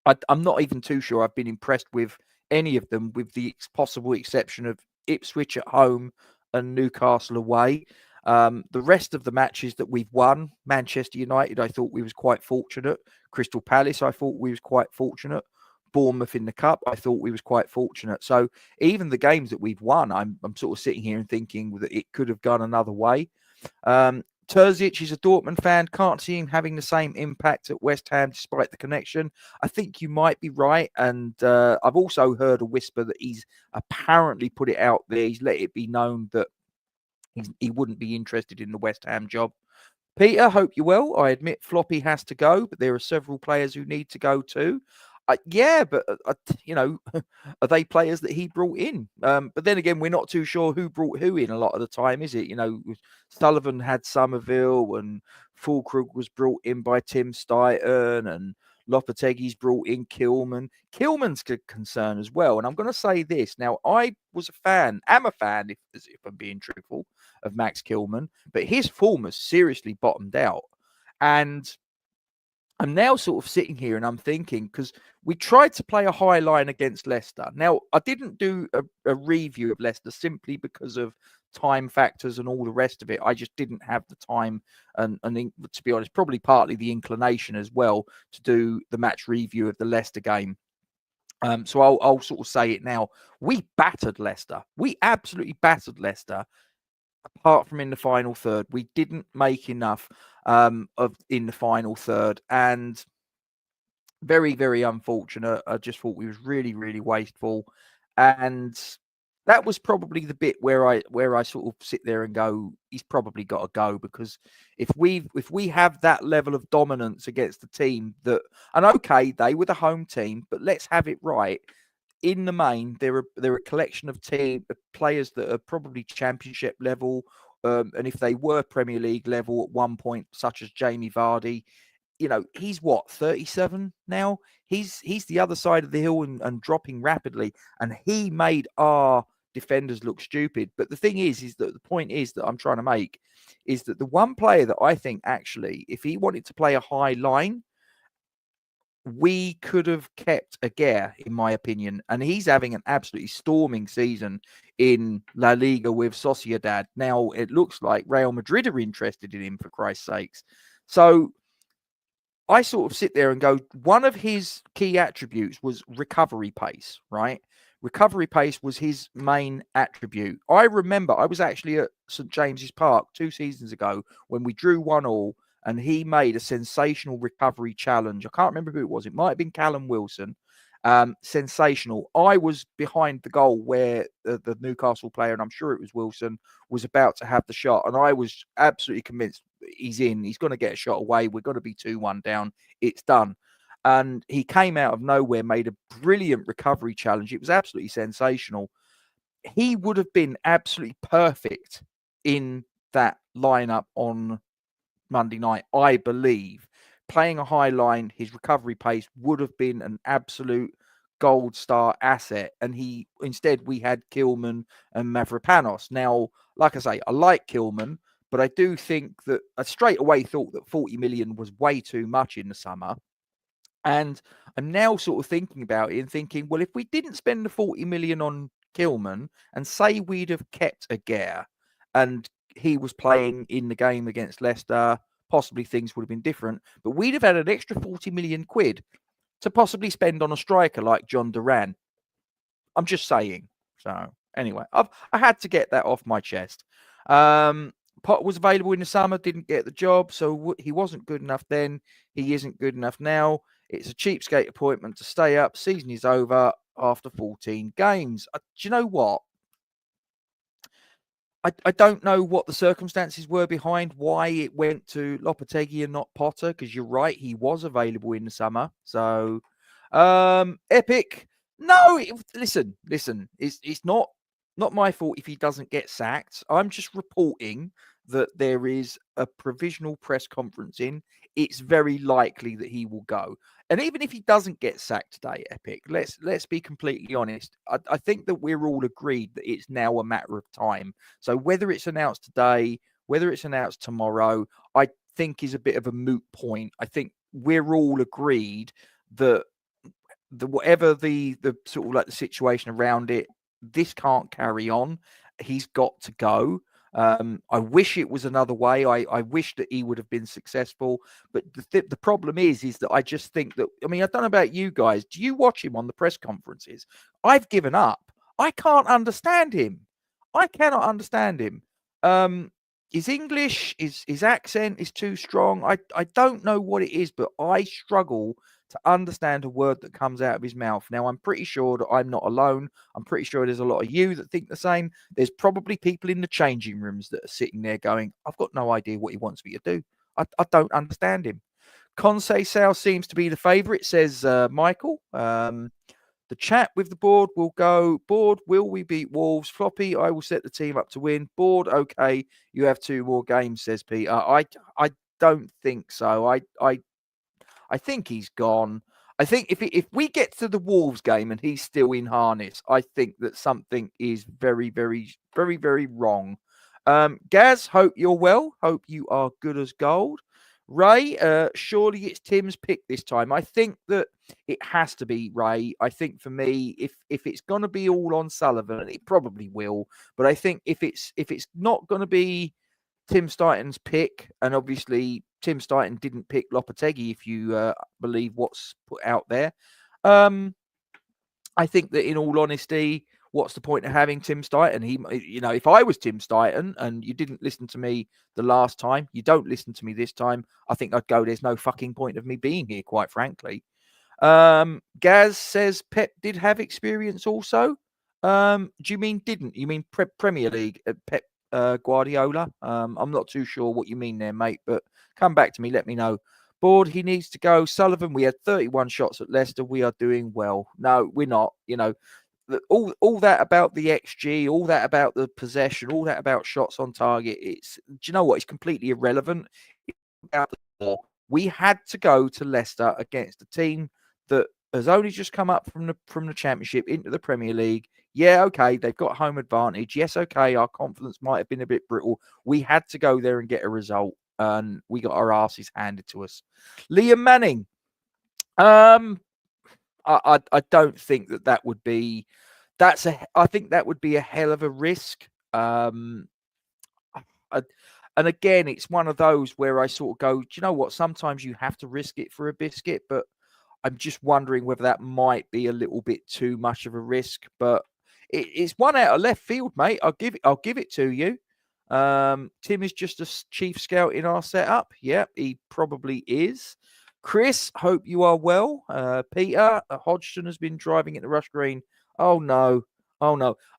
I'm not even too sure I've been impressed with any of them, with the possible exception of Ipswich at home and Newcastle away. The rest of the matches that we've won, Manchester United, I thought we was quite fortunate. Crystal Palace, I thought we was quite fortunate. Bournemouth in the Cup, I thought we was quite fortunate. So even the games that we've won, I'm sort of sitting here and thinking that it could have gone another way. Terzic is a Dortmund fan. Can't see him having the same impact at West Ham despite the connection. I think you might be right. And I've also heard a whisper that he's apparently put it out there. He's let it be known that he wouldn't be interested in the West Ham job. Peter, hope you're well. I admit Floppy has to go, but there are several players who need to go too. Yeah, but, are they players that he brought in? But then again, we're not too sure who brought who in a lot of the time, is it? Sullivan had Somerville and Fulkrug was brought in by Tim Stuyton and Lopetegui's brought in Kilman. Kilman's a concern as well. And I'm going to say this. Now, I am a fan, if I'm being truthful, of Max Kilman, but his form has seriously bottomed out. And I'm now sort of sitting here and I'm thinking, because we tried to play a high line against Leicester. Now, I didn't do a review of Leicester simply because of time factors and all the rest of it. I just didn't have the time and to be honest, probably partly the inclination as well to do the match review of the Leicester game. So I'll sort of say it now. We battered Leicester. We absolutely battered Leicester. apart from in the final third. We didn't make enough in the final third, and very, very unfortunate. I just thought we was really, really wasteful, and that was probably the bit where I sort of sit there and go, he's probably got to go, because if we have that level of dominance against the team that, and okay, they were the home team, but let's have it right. In the main, they're a collection of players that are probably championship level, and if they were Premier League level at one point, such as Jamie Vardy, he's what, 37 now? He's the other side of the hill and dropping rapidly, and he made our defenders look stupid. But the thing is that the point is that I'm trying to make is that the one player that I think actually, if he wanted to play a high line, we could have kept Aguirre, in my opinion, and he's having an absolutely storming season in La Liga with Sociedad. Now it looks like Real Madrid are interested in him, for Christ's sakes. So I sort of sit there and go, one of his key attributes was recovery pace, right? Recovery pace was his main attribute. I remember I was actually at St. James's Park 2 seasons ago when we drew 1-1, and he made a sensational recovery challenge. I can't remember who it was. It might have been Callum Wilson. Sensational. I was behind the goal where the Newcastle player, and I'm sure it was Wilson, was about to have the shot, and I was absolutely convinced he's in. He's going to get a shot away. We're going to be 2-1 down. It's done. And he came out of nowhere, made a brilliant recovery challenge. It was absolutely sensational. He would have been absolutely perfect in that lineup on Monday night, I believe. Playing a high line, his recovery pace would have been an absolute gold star asset. And instead we had Kilman and Mavropanos. Now, like I say, I like Kilman, but I do think that I straight away thought that 40 million was way too much in the summer. And I'm now sort of thinking about it and thinking, well, if we didn't spend the 40 million on Kilman and say we'd have kept Aguirre and he was playing in the game against Leicester, possibly things would have been different. But we'd have had an extra 40 million quid to possibly spend on a striker like John Duran. I'm just saying. So anyway, I had to get that off my chest. Potter was available in the summer, didn't get the job, so he wasn't good enough then. He isn't good enough now. It's a cheapskate appointment to stay up. Season is over after 14 games. Do you know what? I don't know what the circumstances were behind why it went to Lopetegui and not Potter, because you're right, he was available in the summer. So, Epic. No, listen. It's not my fault if he doesn't get sacked. I'm just reporting that there is a provisional press conference in. It's very likely that he will go. And even if he doesn't get sacked today, Epic, let's be completely honest. I think that we're all agreed that it's now a matter of time. So whether it's announced today, whether it's announced tomorrow, I think is a bit of a moot point. I think we're all agreed that whatever the sort of like the situation around it, this can't carry on. He's got to go. I wish it was another way. I wish that he would have been successful. But the problem is that I just think that, I mean, I don't know about you guys. Do you watch him on the press conferences? I've given up. I can't understand him. I cannot understand him. His English, his accent is too strong. I don't know what it is, but I struggle to understand a word that comes out of his mouth. Now, I'm pretty sure that I'm not alone. I'm pretty sure there's a lot of you that think the same. There's probably people in the changing rooms that are sitting there going, I've got no idea what he wants me to do. I don't understand him. Conceição seems to be the favourite, says Michael. The chat with the board will go, board, will we beat Wolves? Floppy, I will set the team up to win. Board, okay, you have 2 more games, says Peter. I don't think so. I think he's gone. I think if we get to the Wolves game and he's still in harness, I think that something is very, very, very, very wrong. Gaz, hope you're well. Hope you are good as gold. Ray, surely it's Tim's pick this time. I think that it has to be Ray. I think for me, if it's going to be all on Sullivan, and it probably will, but I think if it's not going to be Tim Stighton's pick, and obviously Tim Stighton didn't pick Lopetegui, if you believe what's put out there. I think that in all honesty, what's the point of having Tim Stuyton? If I was Tim Stuyton and you didn't listen to me the last time, you don't listen to me this time, I think I'd go, there's no fucking point of me being here, quite frankly. Gaz says Pep did have experience also. Do you mean didn't? You mean Premier League Pep Guardiola? I'm not too sure what you mean there, mate, but come back to me, let me know. Board, he needs to go. Sullivan, we had 31 shots at Leicester. We are doing well. No, we're not. All that about the XG, all that about the possession, all that about shots on target. Do you know what? It's completely irrelevant. It's about the score. We had to go to Leicester against a team that has only just come up from the Championship into the Premier League. Yeah, okay, they've got home advantage. Yes, okay, our confidence might have been a bit brittle. We had to go there and get a result, and we got our asses handed to us. Liam Manning. I don't think that would be. I think that would be a hell of a risk. And again, it's one of those where I sort of go, do you know what? Sometimes you have to risk it for a biscuit, but I'm just wondering whether that might be a little bit too much of a risk. But it's one out of left field, mate. I'll give it to you. Tim is just a chief scout in our setup. Yeah, he probably is. Chris, hope you are well. Peter, Hodgson has been driving into Rush Green. Oh no.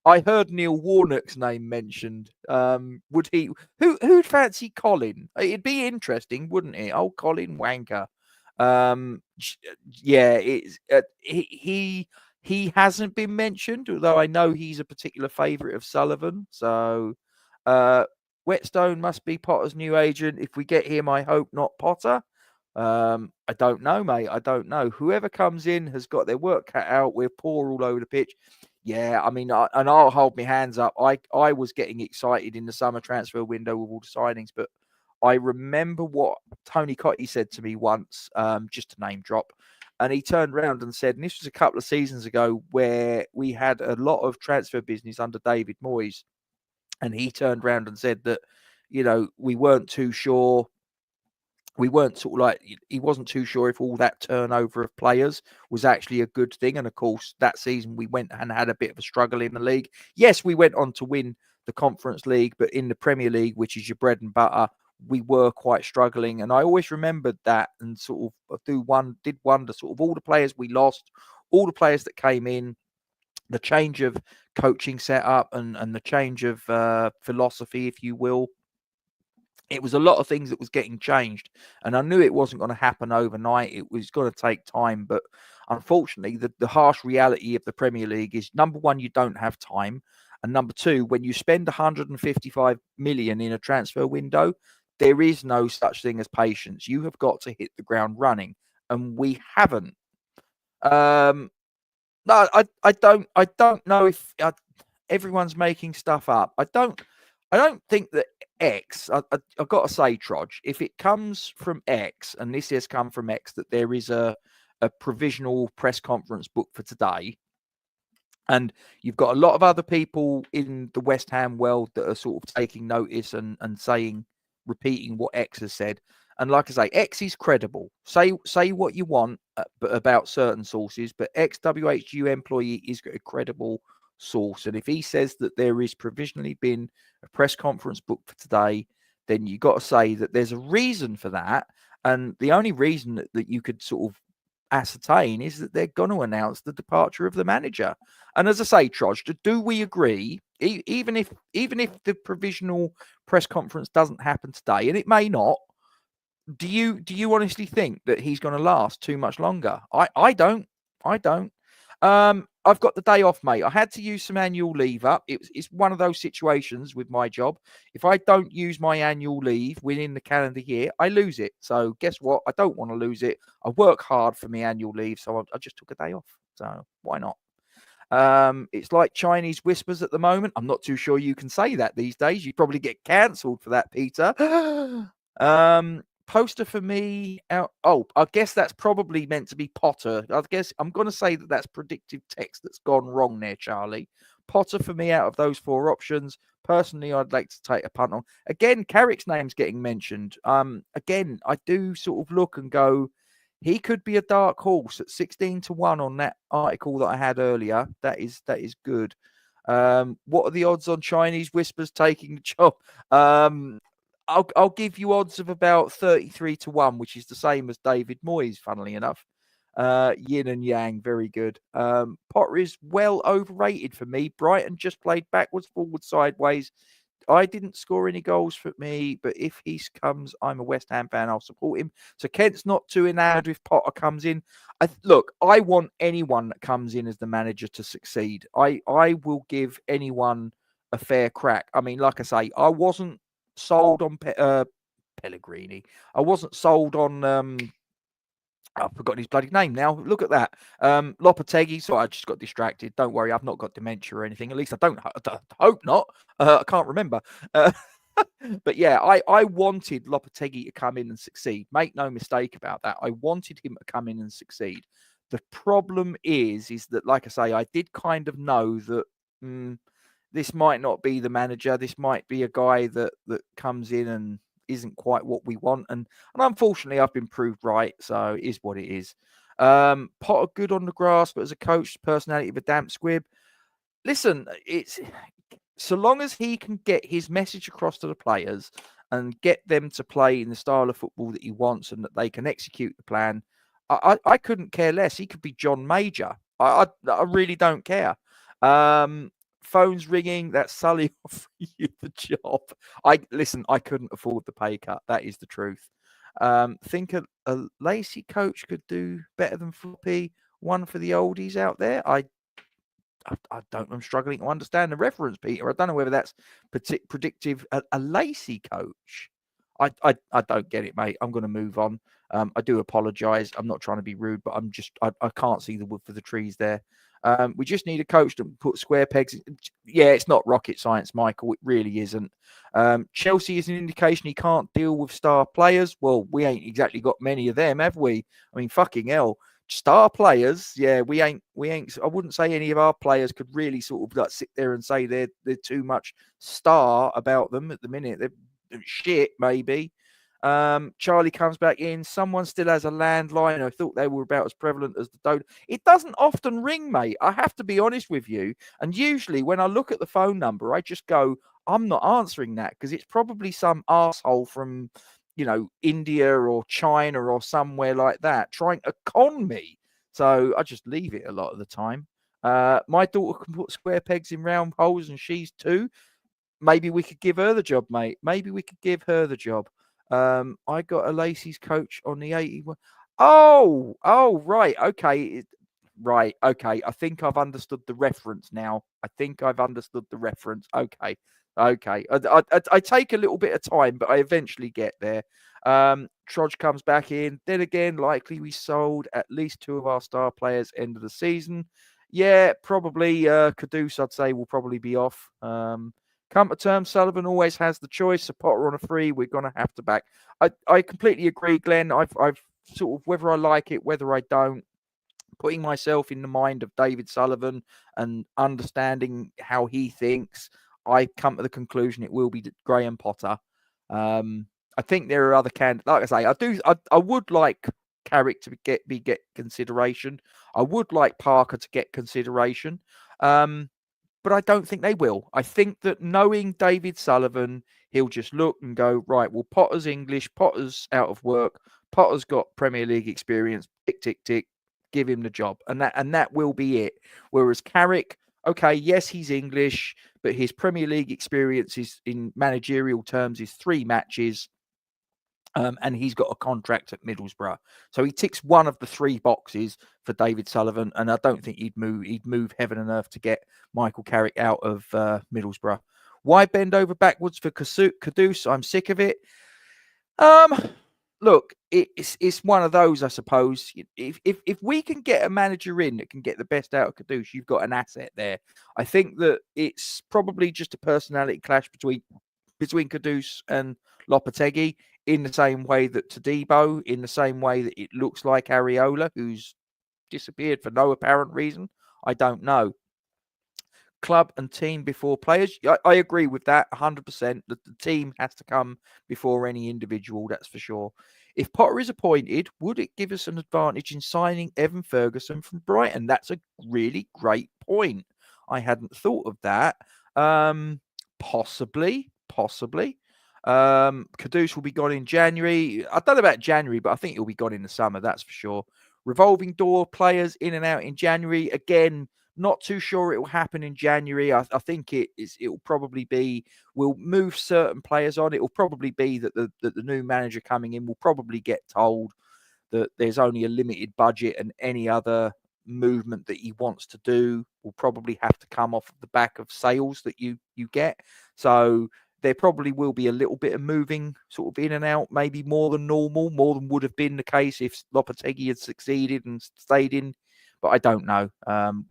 I heard Neil Warnock's name mentioned. Would he? Who'd fancy Colin? It'd be interesting, wouldn't it? Oh, Colin Wanker. Yeah, it's he hasn't been mentioned, although I know he's a particular favourite of Sullivan. So, Whetstone must be Potter's new agent. If we get him, I hope not Potter. I don't know, mate. I don't know. Whoever comes in has got their work cut out. We're poor all over the pitch. Yeah, I mean, and I'll hold my hands up. I was getting excited in the summer transfer window with all the signings, but I remember what Tony Cotty said to me once, just to name drop, and he turned around and said, and this was a couple of seasons ago, where we had a lot of transfer business under David Moyes, and he turned around and said that, we weren't too sure. We weren't he wasn't too sure if all that turnover of players was actually a good thing. And of course, that season we went and had a bit of a struggle in the league. Yes, we went on to win the Conference League, but in the Premier League, which is your bread and butter, we were quite struggling. And I always remembered that and sort of did wonder sort of all the players we lost, all the players that came in, the change of coaching setup and the change of philosophy, if you will. It was a lot of things that was getting changed, and I knew it wasn't going to happen overnight. It was going to take time, but unfortunately, the harsh reality of the Premier League is, number one, you don't have time, and number two, when you spend 155 million in a transfer window, there is no such thing as patience. You have got to hit the ground running, and we haven't. No, I don't know if everyone's making stuff up. I don't think that X, I've got to say, Trodge, if it comes from X, and this has come from X, that there is a provisional press conference booked for today, and you've got a lot of other people in the West Ham world that are sort of taking notice and repeating what X has said. And like I say, X is credible. Say what you want about certain sources, but WHU Employee is a credible source. And if he says that there is provisionally been a press conference booked for today, then you got to say that there's a reason for that. And the only reason that you could sort of ascertain is that they're going to announce the departure of the manager. And as I say, Troj, do we agree, even if the provisional press conference doesn't happen today, and it may not, do you honestly think that he's going to last too much longer? I don't. I've got the day off, mate. I had to use some annual leave up. It's one of those situations with my job. If I don't use my annual leave within the calendar year, I lose it. So guess what? I don't want to lose it. I work hard for my annual leave, so I just took a day off. So why not? It's like Chinese whispers at the moment. I'm not too sure you can say that these days. You probably get cancelled for that, Peter. Poster for me out. Oh, I guess that's probably meant to be Potter. I guess I'm going to say that that's predictive text that's gone wrong there, Charlie. Potter for me out of those four options. Personally, I'd like to take a punt on. Again, Carrick's name's getting mentioned. Again, I do sort of look and go, he could be a dark horse at 16-1 on that article that I had earlier. That is good. What are the odds on Chinese Whispers taking the job? I'll give you odds of about 33-1, which is the same as David Moyes, funnily enough. Yin and yang, very good. Potter is well overrated for me. Brighton just played backwards, forwards, sideways. I didn't score any goals for me, but if he comes, I'm a West Ham fan. I'll support him. So Kent's not too enamored if Potter comes in. Look, I want anyone that comes in as the manager to succeed. I will give anyone a fair crack. I mean, like I say, I wasn't sold on Pellegrini. I wasn't sold on I've forgotten his bloody name now. Look at that. Lopetegui. Sorry, I just got distracted. Don't worry, I've not got dementia or anything. At least I hope not. I can't remember. But yeah, I wanted Lopetegui to come in and succeed. Make no mistake about that. I wanted him to come in and succeed. The problem is that, like I say, I did kind of know that this might not be the manager. This might be a guy that comes in and isn't quite what we want. And unfortunately, I've been proved right. So it is what it is. Potter good on the grass, but as a coach, personality of a damp squib. Listen, it's so long as he can get his message across to the players and get them to play in the style of football that he wants and that they can execute the plan, I couldn't care less. He could be John Major. I really don't care. Phone's ringing. That's Sully offering you the job. I couldn't afford the pay cut. That is the truth. Think a Lacey coach could do better than Floppy. One for the oldies out there. I don't. I'm struggling to understand the reference, Peter. I don't know whether that's predictive. A Lacey coach. I don't get it, mate. I'm going to move on. I do apologise. I'm not trying to be rude, but I can't see the wood for the trees there. We just need a coach to put square pegs in. Yeah, it's not rocket science, Michael. It really isn't. Chelsea is an indication he can't deal with star players. Well, we ain't exactly got many of them, have we? I mean, fucking hell. Star players, yeah, we ain't. I wouldn't say any of our players could really sort of like sit there and say they're too much star about them at the minute. They're shit, maybe. Charlie comes back in. Someone still has a landline. I thought they were about as prevalent as the donut. It doesn't often ring, mate. I have to be honest with you. And usually when I look at the phone number, I just go, I'm not answering that because it's probably some asshole from, India or China or somewhere like that trying to con me. So I just leave it a lot of the time. My daughter can put square pegs in round holes and she's 2. Maybe we could give her the job, mate. Maybe we could give her the job. I got a Lacey's coach on the 81. Oh, right. Okay. Right. Okay. I think I've understood the reference now. Okay. I take a little bit of time, but I eventually get there. Trudge comes back in. Then again, likely we sold at least 2 of our star players end of the season. Yeah, probably Kudus, I'd say, will probably be off. Come to terms, Sullivan always has the choice. A Potter on a free, we're going to have to back. I completely agree, Glenn. I've sort of, whether I like it, whether I don't, putting myself in the mind of David Sullivan and understanding how he thinks, I come to the conclusion it will be Graham Potter. I think there are other candidates. Like I say, I would like Carrick to get consideration. I would like Parker to get consideration. But I don't think they will. I think that knowing David Sullivan, he'll just look and go, right, well, Potter's English, Potter's out of work, Potter's got Premier League experience, tick, tick, tick, give him the job. And that will be it. Whereas Carrick, okay, yes, he's English, but his Premier League experience is, in managerial terms, is 3 matches. And he's got a contract at Middlesbrough. So he ticks one of the 3 boxes for David Sullivan. And I don't think he'd move heaven and earth to get Michael Carrick out of Middlesbrough. Why bend over backwards for Kudus? I'm sick of it. Look, it's one of those, I suppose. If we can get a manager in that can get the best out of Kudus, you've got an asset there. I think that it's probably just a personality clash between Kudus and Lopetegui, in the same way that Todibo, in the same way that it looks like Areola, who's disappeared for no apparent reason. I don't know. Club and team before players. I agree with that 100%. That the team has to come before any individual, that's for sure. If Potter is appointed, would it give us an advantage in signing Evan Ferguson from Brighton? That's a really great point. I hadn't thought of that. Possibly. Caduce will be gone in January. I don't know about January, but I think he'll be gone in the summer. That's for sure. Revolving door players in and out in January. Again, not too sure it will happen in January. I think it will probably be, we'll move certain players on. It will probably be that the new manager coming in will probably get told that there's only a limited budget and any other movement that he wants to do will probably have to come off of the back of sales that you get. So there probably will be a little bit of moving sort of in and out, maybe more than normal, more than would have been the case if Lopetegui had succeeded and stayed in. But I don't know.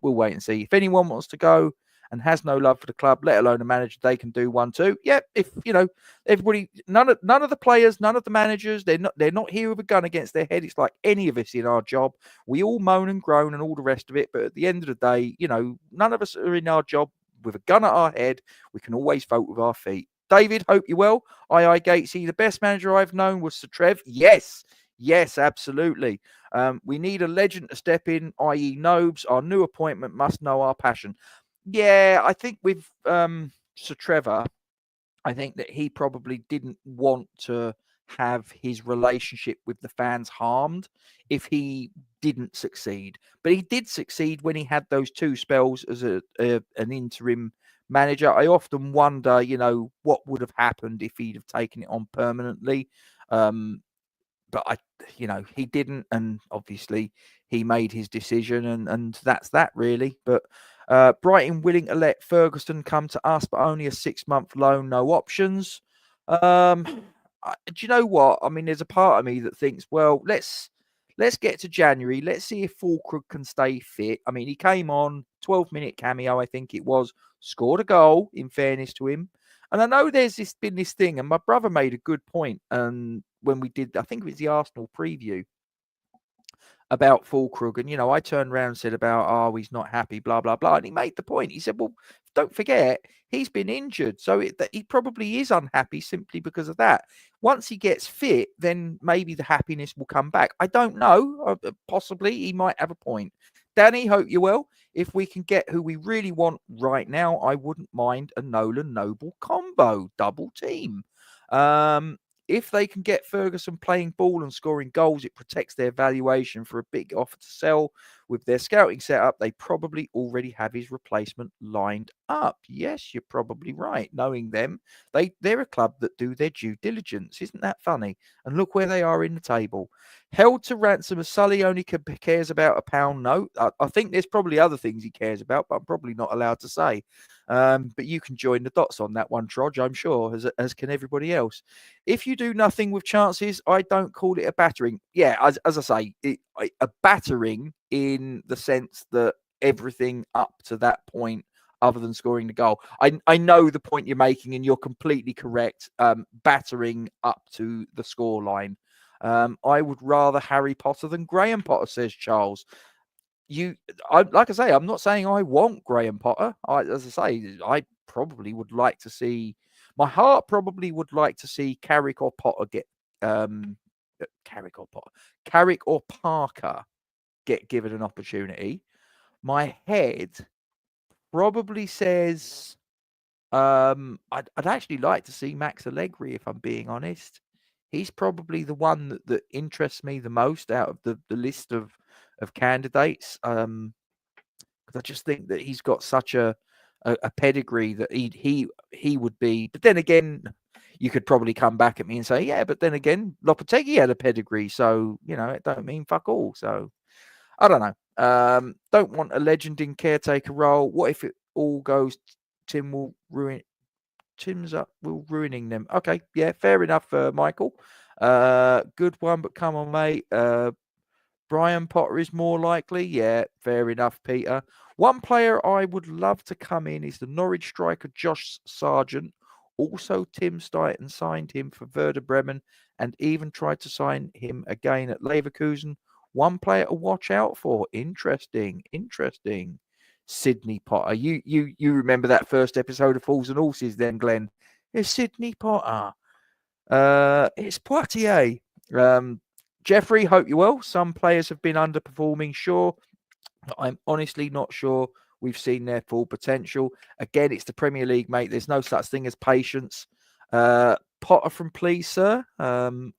We'll wait and see. If anyone wants to go and has no love for the club, let alone a manager, they can do one too. Yeah, if everybody, none of the players, none of the managers, they're not here with a gun against their head. It's like any of us in our job. We all moan and groan and all the rest of it, but at the end of the day, none of us are in our job with a gun at our head. We can always vote with our feet. David, hope you're well. Aye, Gatesy, the best manager I've known was Sir Trev. Yes, absolutely. We need a legend to step in, i.e. Nobes. Our new appointment must know our passion. Yeah, I think with Sir Trevor, I think that he probably didn't want to have his relationship with the fans harmed if he didn't succeed. But he did succeed when he had those 2 spells as an interim manager. I often wonder, what would have happened if he'd have taken it on permanently. But he didn't, and obviously he made his decision, and that's that really. But Brighton willing to let Ferguson come to us, but only a 6-month loan, no options. Do you know what? I mean, there's a part of me that thinks, well, let's get to January. Let's see if Fulkrug can stay fit. I mean, he came on 12-minute cameo, I think it was, scored a goal. In fairness to him. And I know there's been this thing, and my brother made a good point. And when we did, I think it was the Arsenal preview about Fulkrug, and I turned around and said about, he's not happy, blah blah blah, and he made the point. He said, well, don't forget he's been injured, so he probably is unhappy simply because of that. Once he gets fit, then maybe the happiness will come back. I don't know. Possibly he might have a point. Danny, hope you're well. If we can get who we really want right now, I wouldn't mind a Nolan Noble combo, double team. If they can get Ferguson playing ball and scoring goals, it protects their valuation for a big offer to sell. With their scouting setup, they probably already have his replacement lined up. Yes, you're probably right. Knowing them, they're a club that do their due diligence. Isn't that funny? And look where they are in the table. Held to ransom as Sully only cares about a pound note. I think there's probably other things he cares about, but I'm probably not allowed to say. But you can join the dots on that one, Trodge, I'm sure, as can everybody else. If you do nothing with chances, I don't call it a battering. Yeah, as I say, a battering in the sense that everything up to that point, other than scoring the goal. I know the point you're making, and you're completely correct. Battering up to the scoreline. I would rather Harry Potter than Graham Potter, says Charles. Like I say, I'm not saying I want Graham Potter. As I say, I probably would like to see. My heart probably would like to see Carrick or Potter get Carrick or Parker get given an opportunity. My head probably says I'd actually like to see Max Allegri, if I'm being honest. He's probably the one that interests me the most out of the list of candidates. Because I just think that he's got such a pedigree that he would be. But then again, you could probably come back at me and say, yeah, but then again, Lopetegui had a pedigree, so it don't mean fuck all. So I don't know. Don't want a legend in caretaker role. What if it all goes? Tim's ruining them. Okay, yeah, fair enough, Michael. Good one, but come on, mate. Brian Potter is more likely. Yeah, fair enough, Peter. One player I would love to come in is the Norwich striker Josh Sargent. Also, Tim Stuyton signed him for Werder Bremen and even tried to sign him again at Leverkusen. One player to watch out for. Interesting. Sydney Potter. You remember that first episode of Fools and Horses then, Glenn? It's Sydney Potter. It's Poitier. Jeffrey, hope you're well. Some players have been underperforming, sure. I'm honestly not sure we've seen their full potential. Again, it's the Premier League, mate. There's no such thing as patience. Potter from Please, Sir. I'm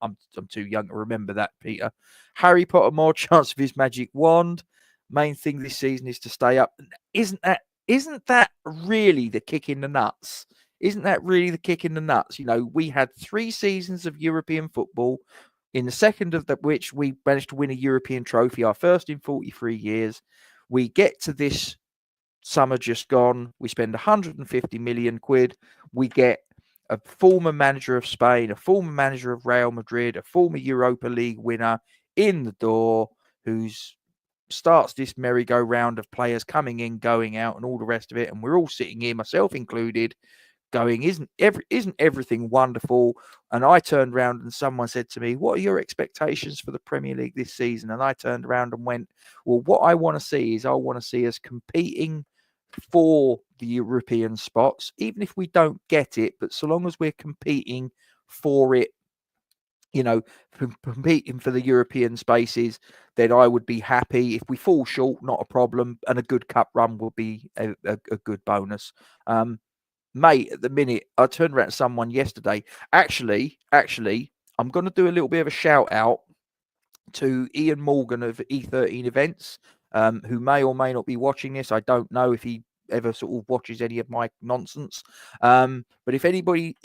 too young to remember that, Peter. Harry Potter, more chance of his magic wand. Main thing this season is to stay up. Isn't that really the kick in the nuts? Isn't that really the kick in the nuts? You know, we had 3 seasons of European football, in the second of which we managed to win a European trophy, our first in 43 years. We get to this summer just gone. We spend 150 million quid. We get a former manager of Spain, a former manager of Real Madrid, a former Europa League winner in the door, who's starts this merry-go-round of players coming in, going out, and all the rest of it. And we're all sitting here, myself included, going, isn't everything wonderful? And I turned around and someone said to me, what are your expectations for the Premier League this season? And I turned around and went, well, what I want to see is I want to see us competing for the European spots, even if we don't get it, but so long as we're competing for it, you know, competing for the European spaces, then I would be happy. If we fall short, not a problem, and a good cup run will be a good bonus. Mate, at the minute, I turned around to someone yesterday. Actually, I'm going to do a little bit of a shout out to Ian Morgan of E13 Events, who may or may not be watching this. I don't know if he ever sort of watches any of my nonsense. But if anybody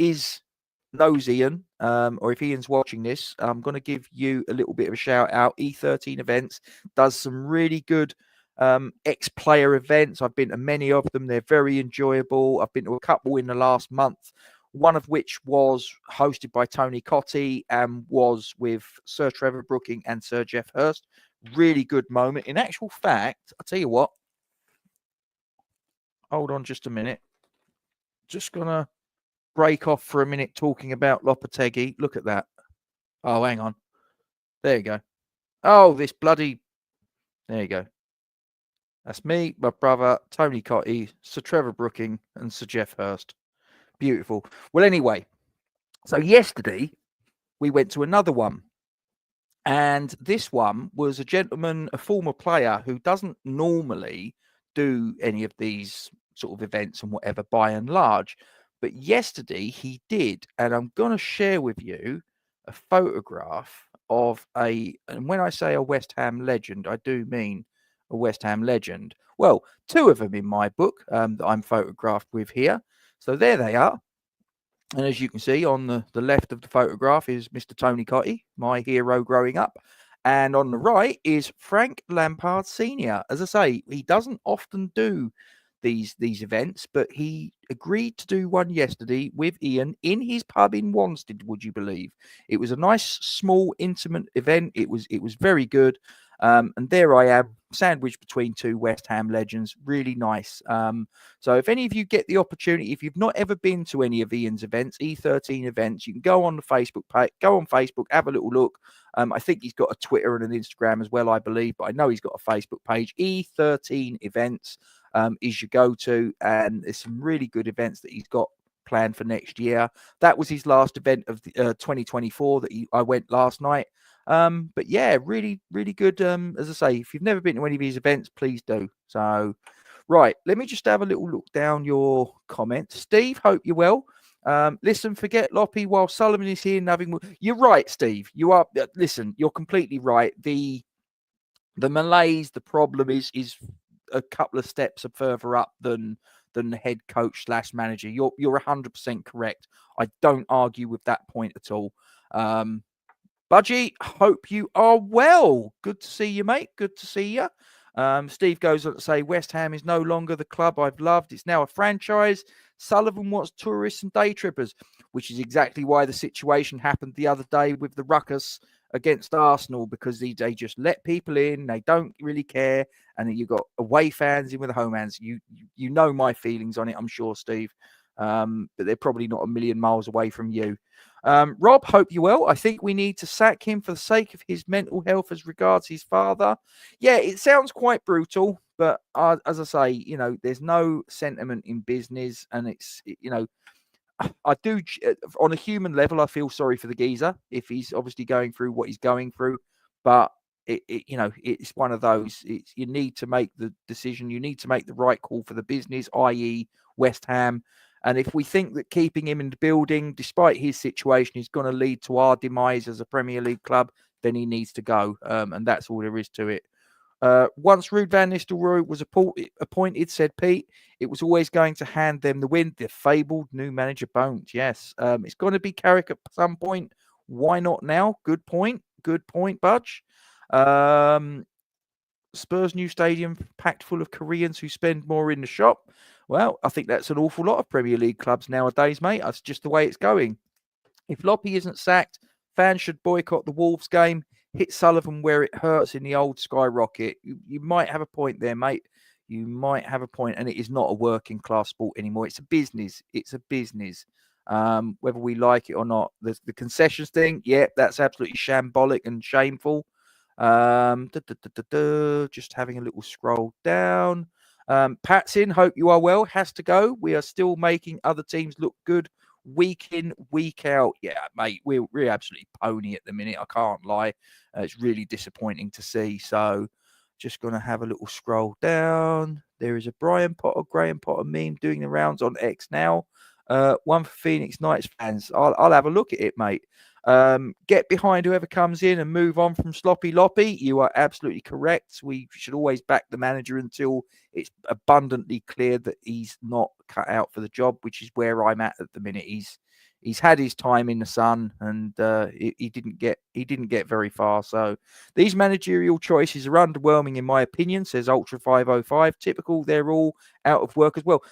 knows Ian, or if Ian's watching this, I'm going to give you a little bit of a shout out. E13 Events does some really good ex-player events. I've been to many of them. They're very enjoyable. I've been to a couple in the last month, one of which was hosted by Tony Cottee and was with Sir Trevor Brooking and Sir Geoff Hurst. Really good moment. In actual fact, I'll tell you what. Hold on just a minute. Just going to break off for a minute talking about Lopetegui. Look at that. Oh, hang on. There you go. Oh, this bloody... There you go. That's me, my brother, Tony Cottee, Sir Trevor Brooking, and Sir Geoff Hurst. Beautiful. Well, anyway, so yesterday we went to another one. And this one was a gentleman, a former player who doesn't normally do any of these sort of events and whatever by and large. But yesterday he did. And I'm going to share with you a photograph of and when I say a West Ham legend, I do mean a West Ham legend. Well, 2 of them in my book that I'm photographed with here. So there they are. And as you can see, on the left of the photograph is Mr. Tony Cottee, my hero growing up. And on the right is Frank Lampard Sr. As I say, he doesn't often do these events, but he agreed to do one yesterday with Ian in his pub in Wanstead, would you believe? It was a nice, small, intimate event. It was very good. And there I am, sandwiched between 2 West Ham legends. Really nice. So if any of you get the opportunity, if you've not ever been to any of Ian's events, E13 events, you can go on the Facebook page, go on Facebook, have a little look. I think he's got a Twitter and an Instagram as well, I believe, but I know he's got a Facebook page. E13 events is your go-to, and there's some really good events that he's got planned for next year. That was his last event of the 2024 that I went last night. But yeah, really, really good. As I say, if you've never been to any of these events, please do. So, right, let me just have a little look down your comments. Steve, hope you're well. Listen, forget Loppy while Sullivan is here. Nothing. You're right, Steve. You are. Listen, you're completely right. The malaise, the problem is a couple of steps further up than the head coach / manager. You're 100% correct. I don't argue with that point at all. Budgie, hope you are well. Good to see you, mate. Good to see you. Steve goes on to say, West Ham is no longer the club I've loved. It's now a franchise. Sullivan wants tourists and day trippers, which is exactly why the situation happened the other day with the ruckus against Arsenal, because they just let people in. They don't really care. And then you've got away fans in with the home fans. You know my feelings on it, I'm sure, Steve. But they're probably not a million miles away from you. Rob, hope you're well. I think we need to sack him for the sake of his mental health as regards his father. Yeah, it sounds quite brutal, but as I say, there's no sentiment in business, and I do, on a human level, I feel sorry for the geezer if he's obviously going through what he's going through. But it's one of those. You need to make the decision. You need to make the right call for the business, i.e., West Ham. And if we think that keeping him in the building, despite his situation, is going to lead to our demise as a Premier League club, then he needs to go. And that's all there is to it. Once Ruud van Nistelrooy was appointed, said Pete, it was always going to hand them the win. The fabled new manager Bones. Yes, it's going to be Carrick at some point. Why not now? Good point. Good point, Budge. Spurs' new stadium packed full of Koreans who spend more in the shop. Well, I think that's an awful lot of Premier League clubs nowadays, mate. That's just the way it's going. If Loppy isn't sacked, fans should boycott the Wolves game. Hit Sullivan where it hurts in the old skyrocket. You might have a point there, mate. You might have a point, and it is not a working class sport anymore. It's a business. It's a business. Whether we like it or not, the concessions thing, yeah, that's absolutely shambolic and shameful. Just having a little scroll down. Pat's in. Hope you are well. Has to go. We are still making other teams look good week in, week out. Yeah, mate, we're absolutely pony at the minute. I can't lie. It's really disappointing to see. So just going to have a little scroll down. There is a Graham Potter meme doing the rounds on X now. One for Phoenix Knights fans. I'll have a look at it, mate. Get behind whoever comes in and move on from Sloppy Loppy. You are absolutely correct. We should always back the manager until it's abundantly clear that he's not cut out for the job, which is where I'm at the minute. He's had his time in the sun, and he didn't get very far. So these managerial choices are underwhelming, in my opinion, says Ultra 505. Typical, they're all out of work as well.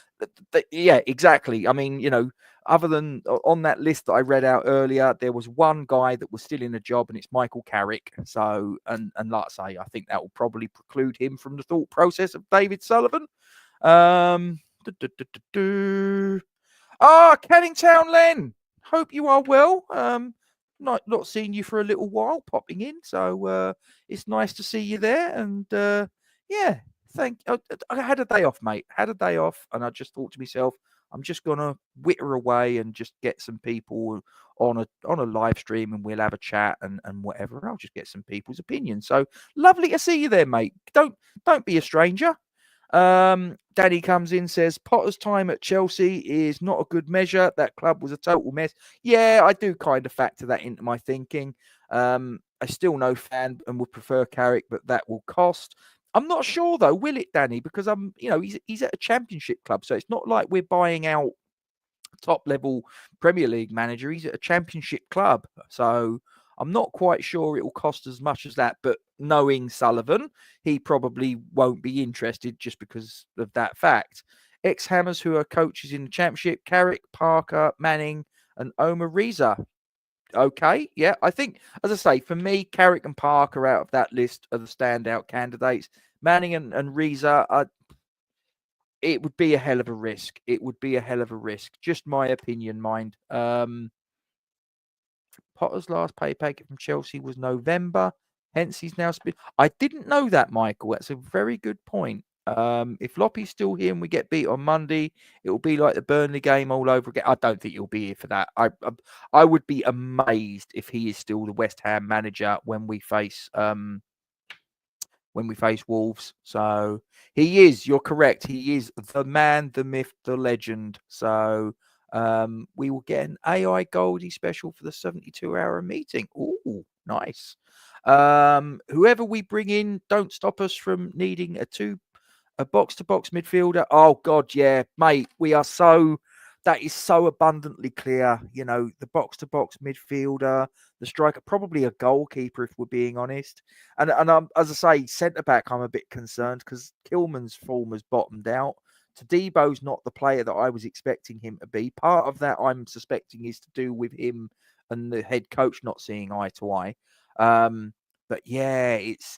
Yeah, exactly. I mean, other than on that list that I read out earlier, there was one guy that was still in a job, and it's Michael Carrick. So, and like I say, I think that will probably preclude him from the thought process of David Sullivan. Canning Town Len. Hope you are well. Not seen you for a little while, popping in. So it's nice to see you there. And yeah, I had a day off, mate. Had a day off, and I just thought to myself, I'm just gonna witter away and just get some people on a live stream, and we'll have a chat and whatever. I'll just get some people's opinions. So lovely to see you there, mate. Don't be a stranger. Danny comes in, says Potter's time at Chelsea is not a good measure. That club was a total mess. Yeah, I do kind of factor that into my thinking. I still no fan and would prefer Carrick, but that will cost. I'm not sure though, will it, Danny? Because he's at a championship club, so it's not like we're buying out top level Premier League manager. He's at a championship club, so I'm not quite sure it will cost as much as that. But knowing Sullivan, he probably won't be interested just because of that fact. Ex-Hammers who are coaches in the championship: Carrick, Parker, Manning, and Omar Reza. Okay, yeah, I think, as I say, for me, Carrick and Parker out of that list are the standout candidates. Manning and Reza, it would be a hell of a risk. It would be a hell of a risk. Just my opinion, mind. Potter's last pay packet from Chelsea was November. Hence, he's now spent. I didn't know that, Michael. That's a very good point. If Loppy's still here and we get beat on Monday, it will be like the Burnley game all over again. I don't think he'll be here for that. I would be amazed if he is still the West Ham manager when we face Wolves. So he is. You're correct. He is the man, the myth, the legend. So we will get an AI Goldie special for the 72-hour meeting. Ooh, nice. Whoever we bring in, don't stop us from needing a box-to-box midfielder. Oh, God, yeah, mate. That is so abundantly clear. The box-to-box midfielder, the striker, probably a goalkeeper, if we're being honest. And as I say, centre-back, I'm a bit concerned because Kilman's form has bottomed out. Tadebo's not the player that I was expecting him to be. Part of that, I'm suspecting, is to do with him and the head coach not seeing eye to eye. But yeah, it's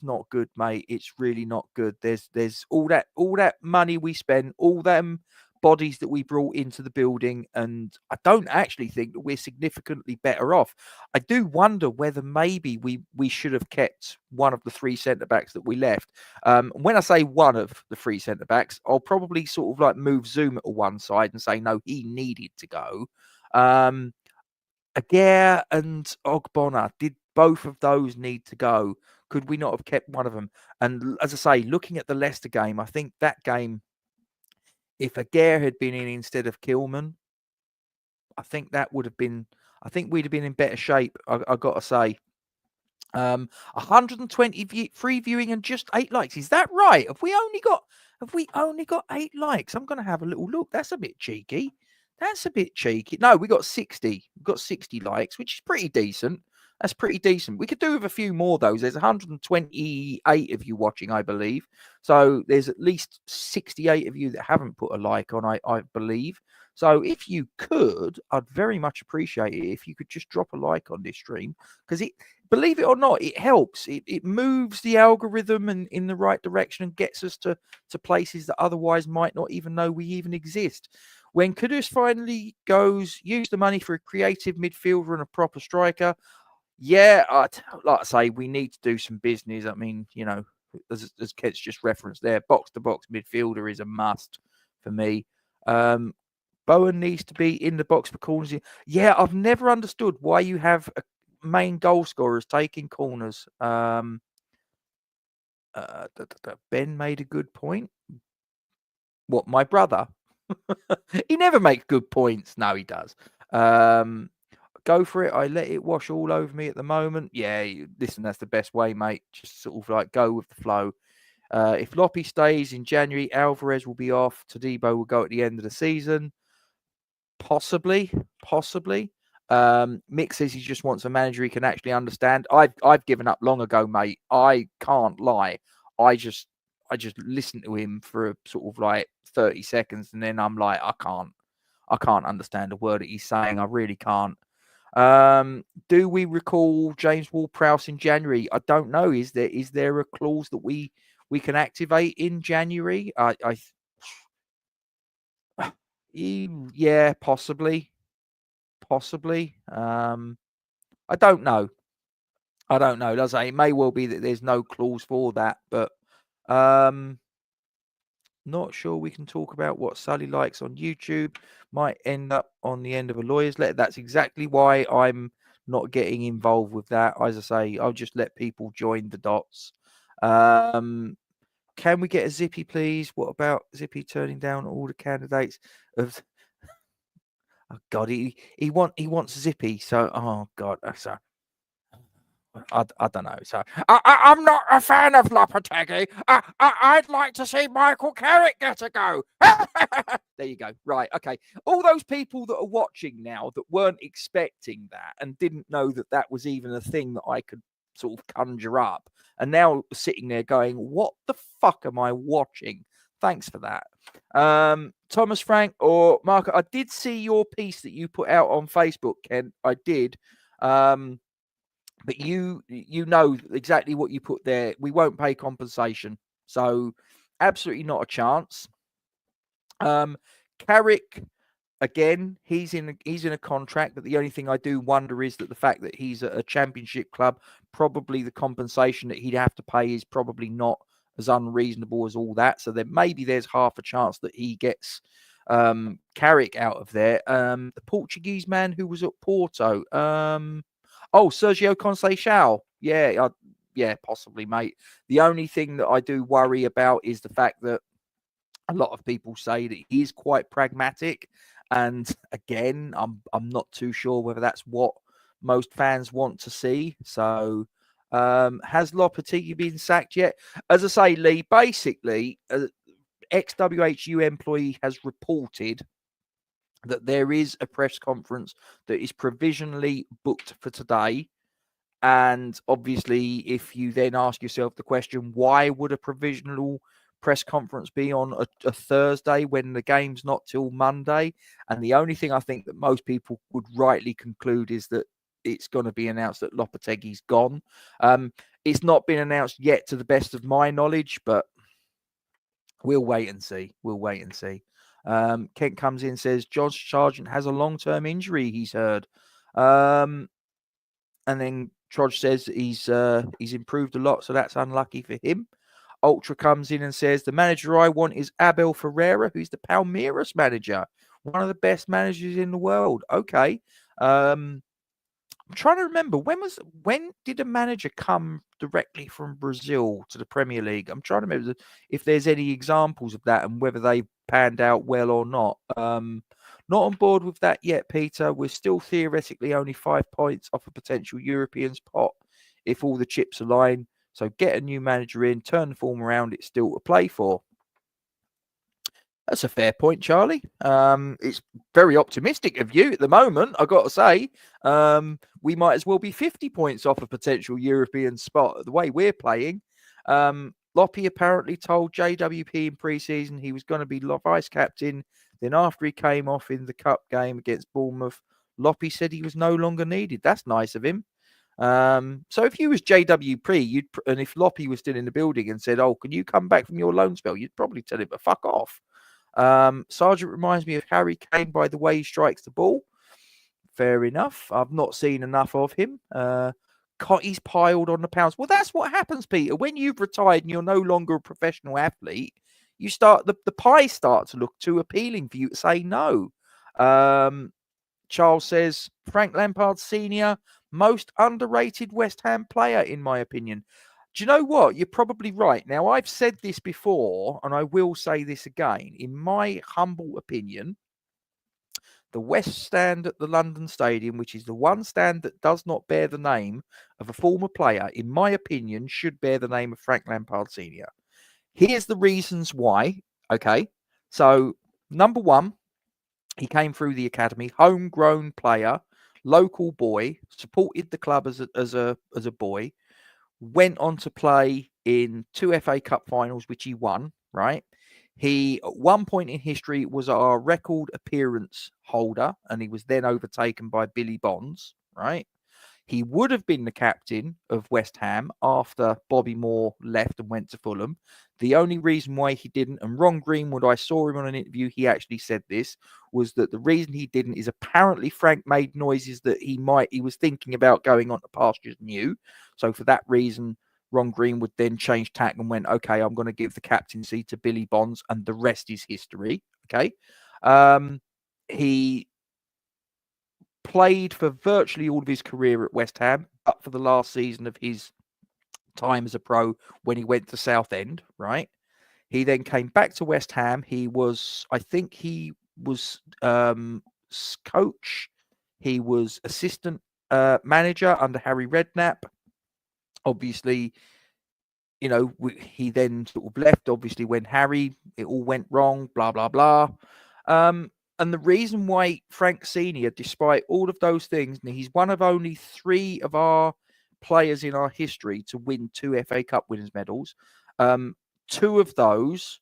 not good, mate. It's really not good. There's all that money we spent, all them bodies that we brought into the building, and I don't actually think that we're significantly better off. I do wonder whether maybe we should have kept one of the three centre-backs that we left. When I say one of the three centre-backs, I'll probably sort of like move Zoom to one side and say, no, he needed to go. Aguirre and Ogbonna, did both of those need to go? Could we not have kept one of them? And as I say, looking at the Leicester game, I think that game, if Aguirre had been in instead of Kilman, I think that would have been. I think we'd have been in better shape. I got to say. 120 free viewing and just 8 likes. Is that right? Have we only got 8 likes? I'm going to have a little look. That's a bit cheeky. No, we got 60. We've got 60 likes, which is pretty decent. That's pretty decent. We could do with a few more, though. There's 128 of you watching, I believe. So there's at least 68 of you that haven't put a like on, I believe. So if you could, I'd very much appreciate it if you could just drop a like on this stream, because believe it or not, it helps. It moves the algorithm in the right direction and gets us to places that otherwise might not even know we even exist. When Kudus finally goes, use the money for a creative midfielder and a proper striker. Yeah, like I say, we need to do some business. I mean, as Ket's just referenced there, box-to-box midfielder is a must for me. Bowen needs to be in the box for corners. Yeah, I've never understood why you have a main goal scorers taking corners. Ben made a good point. What, my brother? He never makes good points. No, he does. Go for it. I let it wash all over me at the moment. Yeah, listen, that's the best way, mate. Just sort of like go with the flow. If Loppy stays in January, Alvarez will be off. Todibo will go at the end of the season. Possibly. Mick says he just wants a manager he can actually understand. I've given up long ago, mate. I can't lie. I just listen to him for a sort of like 30 seconds, and then I'm like, I can't understand a word that he's saying. I really can't. Do we recall James Ward-Prowse in January? I don't know. Is there a clause that we can activate in January? Yeah, possibly. I don't know. Does it? It may well be that there's no clause for that, but not sure we can talk about what Sully likes on YouTube. Might end up on the end of a lawyer's letter. That's exactly why I'm not getting involved with that. As I say, I'll just let people join the dots. Can we get a Zippy, please? What about Zippy turning down all the candidates of... Oh God, he wants Zippy. So, oh God, so I don't know. So I'm not a fan of Lopetegui. I'd like to see Michael Carrick get a go. There you go. Right. Okay. All those people that are watching now that weren't expecting that and didn't know that that was even a thing that I could sort of conjure up, and now sitting there going, "What the fuck am I watching?" Thanks for that. Thomas Frank or Marco, I did see your piece that you put out on Facebook, Ken. I did. But you know exactly what you put there. We won't pay compensation. So absolutely not a chance. Carrick, again, he's in a contract, but the only thing I do wonder is that the fact that he's a championship club, probably the compensation that he'd have to pay is probably not as unreasonable as all that. So maybe there's half a chance that he gets Carrick out of there. The Portuguese man who was at Porto. Sergio Conceição. Yeah, possibly, mate. The only thing that I do worry about is the fact that a lot of people say that he is quite pragmatic. And again, I'm not too sure whether that's what most fans want to see. So has Lopetegui been sacked yet? As I say, Lee, basically, ex-WHU employee has reported that there is a press conference that is provisionally booked for today. And obviously, if you then ask yourself the question, why would a provisional press conference be on a Thursday when the game's not till Monday? And the only thing I think that most people would rightly conclude is that it's going to be announced that Lopetegui's gone. It's not been announced yet to the best of my knowledge, but we'll wait and see. Kent comes in, says Josh Sargent has a long-term injury, he's heard. And then Trodge says he's improved a lot, so that's unlucky for him. Ultra comes in and says the manager I want is Abel Ferreira, who's the Palmeiras manager, one of the best managers in the world. Okay. I'm trying to remember when did a manager come directly from Brazil to the Premier League? I'm trying to remember if there's any examples of that and whether they panned out well or not. Not on board with that yet, Peter. We're still theoretically only 5 points off a potential European spot if all the chips align. So get a new manager in, turn the form around. It's still to play for. That's a fair point, Charlie. It's very optimistic of you at the moment, I got to say. We might as well be 50 points off a potential European spot the way we're playing. Loppy apparently told JWP in pre-season he was going to be vice captain. Then after he came off in the cup game against Bournemouth, Loppy said he was no longer needed. That's nice of him. So if you was JWP, and if Loppy was still in the building and said, "Oh, can you come back from your loan spell?" You'd probably tell him to fuck off. Sargent reminds me of Harry Kane by the way he strikes the ball. Fair enough. I've not seen enough of him. He's piled on the pounds. Well, that's what happens, Peter. When you've retired and you're no longer a professional athlete, you start the pies start to look too appealing for you to say no. Charles says Frank Lampard Sr., most underrated West Ham player, in my opinion. Do you know what? You're probably right. Now, I've said this before, and I will say this again. In my humble opinion, the West Stand at the London Stadium, which is the one stand that does not bear the name of a former player, in my opinion, should bear the name of Frank Lampard Sr. Here's the reasons why. Okay. So, number one, he came through the academy, homegrown player, local boy, supported the club as a boy. Went on to play in 2 FA Cup finals, which he won, right? He, at one point in history, was our record appearance holder, and he was then overtaken by Billy Bonds, right? He would have been the captain of West Ham after Bobby Moore left and went to Fulham. The only reason why he didn't, and Ron Greenwood, I saw him on an interview, he actually said this, was that the reason he didn't is apparently Frank made noises that he was thinking about going on to pastures new. So for that reason, Ron Greenwood then changed tack and went, okay, I'm going to give the captaincy to Billy Bonds, and the rest is history. Okay. He played for virtually all of his career at West Ham, but for the last season of his time as a pro when he went to Southend, right? He then came back to West Ham. He was coach. He was assistant manager under Harry Redknapp. Obviously, he then sort of left, obviously, when it all went wrong, blah, blah, blah. And the reason why Frank Sr., despite all of those things, and he's one of only 3 of our players in our history to win 2 FA Cup winners' medals. 2 of those,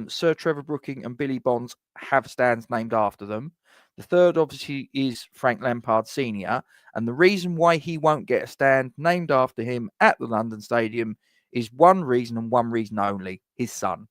Sir Trevor Brooking and Billy Bonds, have stands named after them. The third, obviously, is Frank Lampard Sr. And the reason why he won't get a stand named after him at the London Stadium is one reason and one reason only: his son.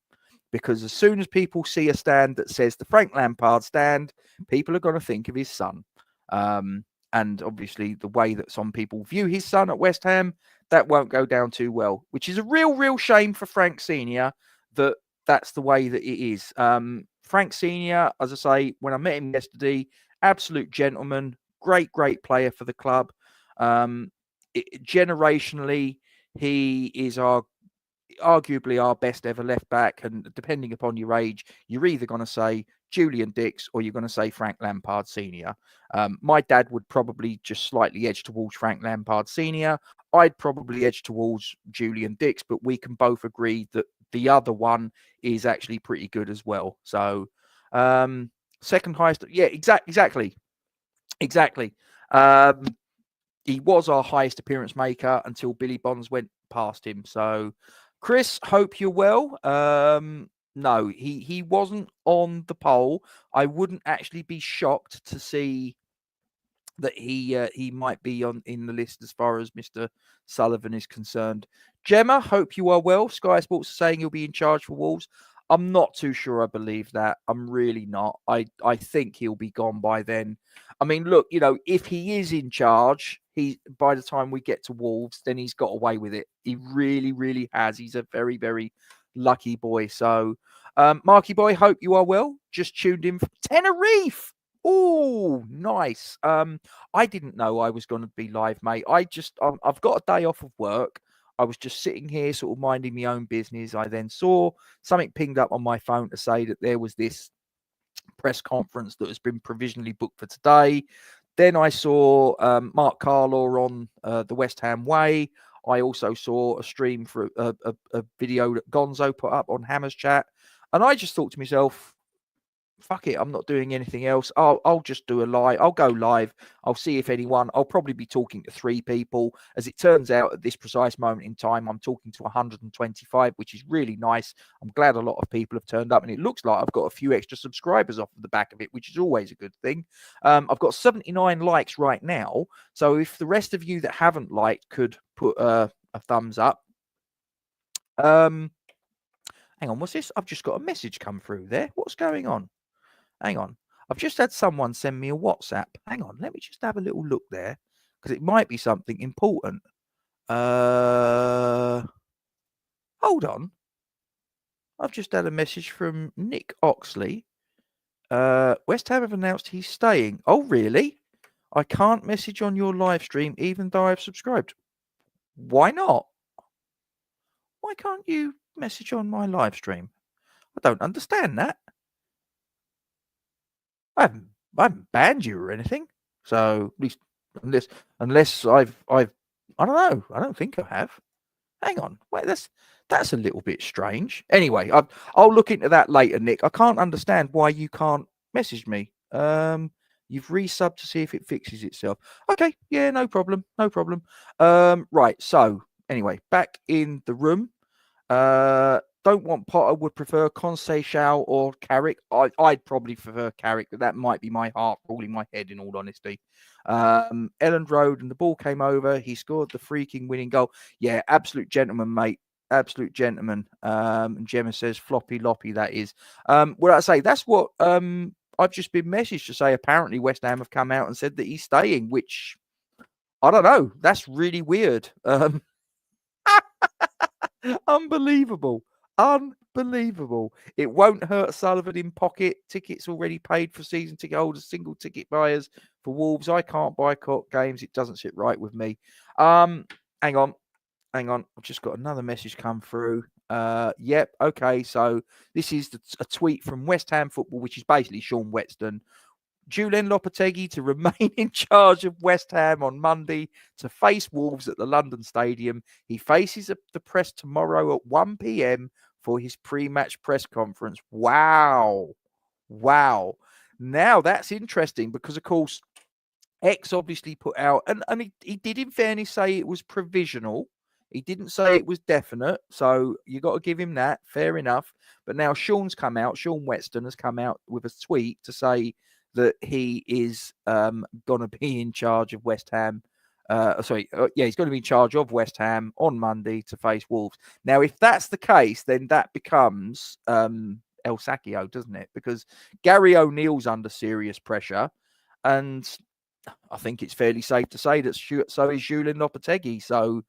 Because as soon as people see a stand that says the Frank Lampard stand, people are going to think of his son. And obviously, the way that some people view his son at West Ham, that won't go down too well, which is a real shame for Frank Sr. that's the way that it is. Frank Sr., as I say, when I met him yesterday, absolute gentleman, great player for the club. Generationally, he is arguably our best ever left back, and depending upon your age, you're either going to say Julian Dix or you're going to say Frank Lampard Sr. My dad would probably just slightly edge towards Frank Lampard Sr. I'd probably edge towards Julian Dix, but we can both agree that the other one is actually pretty good as well. So second highest, yeah, exactly. He was our highest appearance maker until Billy Bonds went past him. So Chris, hope you're well. No, he wasn't on the poll. I wouldn't actually be shocked to see that he might be in the list as far as Mr. Sullivan is concerned. Gemma, hope you are well. Sky Sports is saying you'll be in charge for Wolves. I'm not too sure I believe that. I'm really not. I think he'll be gone by then. I mean, look, if he is in charge, by the time we get to Wolves, then he's got away with it. He really has. He's a very lucky boy. So, Marky boy, hope you are well. Just tuned in from Tenerife. Oh, nice. I didn't know I was going to be live, mate. I've got a day off of work. I was just sitting here, sort of minding my own business. I then saw something pinged up on my phone to say that there was this press conference that has been provisionally booked for today. Then I saw Mark Carlaw on the West Ham Way. I also saw a stream for a video that Gonzo put up on Hammers Chat. And I just thought to myself, fuck it, I'm not doing anything else. I'll just do a live. I'll go live. I'll see if anyone. I'll probably be talking to 3 people. As it turns out, at this precise moment in time, I'm talking to 125, which is really nice. I'm glad a lot of people have turned up, and it looks like I've got a few extra subscribers off of the back of it, which is always a good thing. I've got 79 likes right now. So if the rest of you that haven't liked could put a thumbs up. Hang on, what's this? I've just got a message come through there. What's going on? Hang on. I've just had someone send me a WhatsApp. Hang on. Let me just have a little look there because it might be something important. Hold on. I've just had a message from Nick Oxley. West Ham have announced he's staying. Oh, really? I can't message on your live stream even though I've subscribed. Why not? Why can't you message on my live stream? I don't understand that. I haven't banned you or anything. So at least unless I've I don't know. I don't think I have. Hang on. Wait, that's a little bit strange. Anyway, I'll look into that later, Nick. I can't understand why you can't message me. You've resubbed to see if it fixes itself. Okay, yeah, no problem. No problem. Right, so anyway, back in the room. Don't want Potter, would prefer Conceição or Carrick. I'd probably prefer Carrick, but that might be my heart ruling my head, in all honesty. Elland Road, and the ball came over. He scored the freaking winning goal. Yeah, absolute gentleman, mate. Absolute gentleman. And Gemma says, floppy loppy, that is. Well, I say, that's what I've just been messaged to say. Apparently, West Ham have come out and said that he's staying, which I don't know. That's really weird. Unbelievable. Unbelievable. It won't hurt Sullivan in pocket. Tickets already paid for season ticket holders, single ticket buyers for Wolves. I can't boycott games. It doesn't sit right with me. Hang on. I've just got another message come through. Yep. Okay. So this is a tweet from West Ham Football, which is basically Sean Whetstone. Julen Lopetegui to remain in charge of West Ham on Monday to face Wolves at the London Stadium. He faces the press tomorrow at 1 p.m. for his pre-match press conference. Wow. Now that's interesting because, of course, X obviously put out, and he did in fairness say it was provisional. He didn't say it was definite, so you got to give him that. Fair enough. But now Sean Whetstone has come out with a tweet to say that he is going to be in charge of West Ham. He's going to be in charge of West Ham on Monday to face Wolves. Now, if that's the case, then that becomes El Sacchio, doesn't it? Because Gary O'Neill's under serious pressure, and I think it's fairly safe to say that so is Julen Lopetegui. So,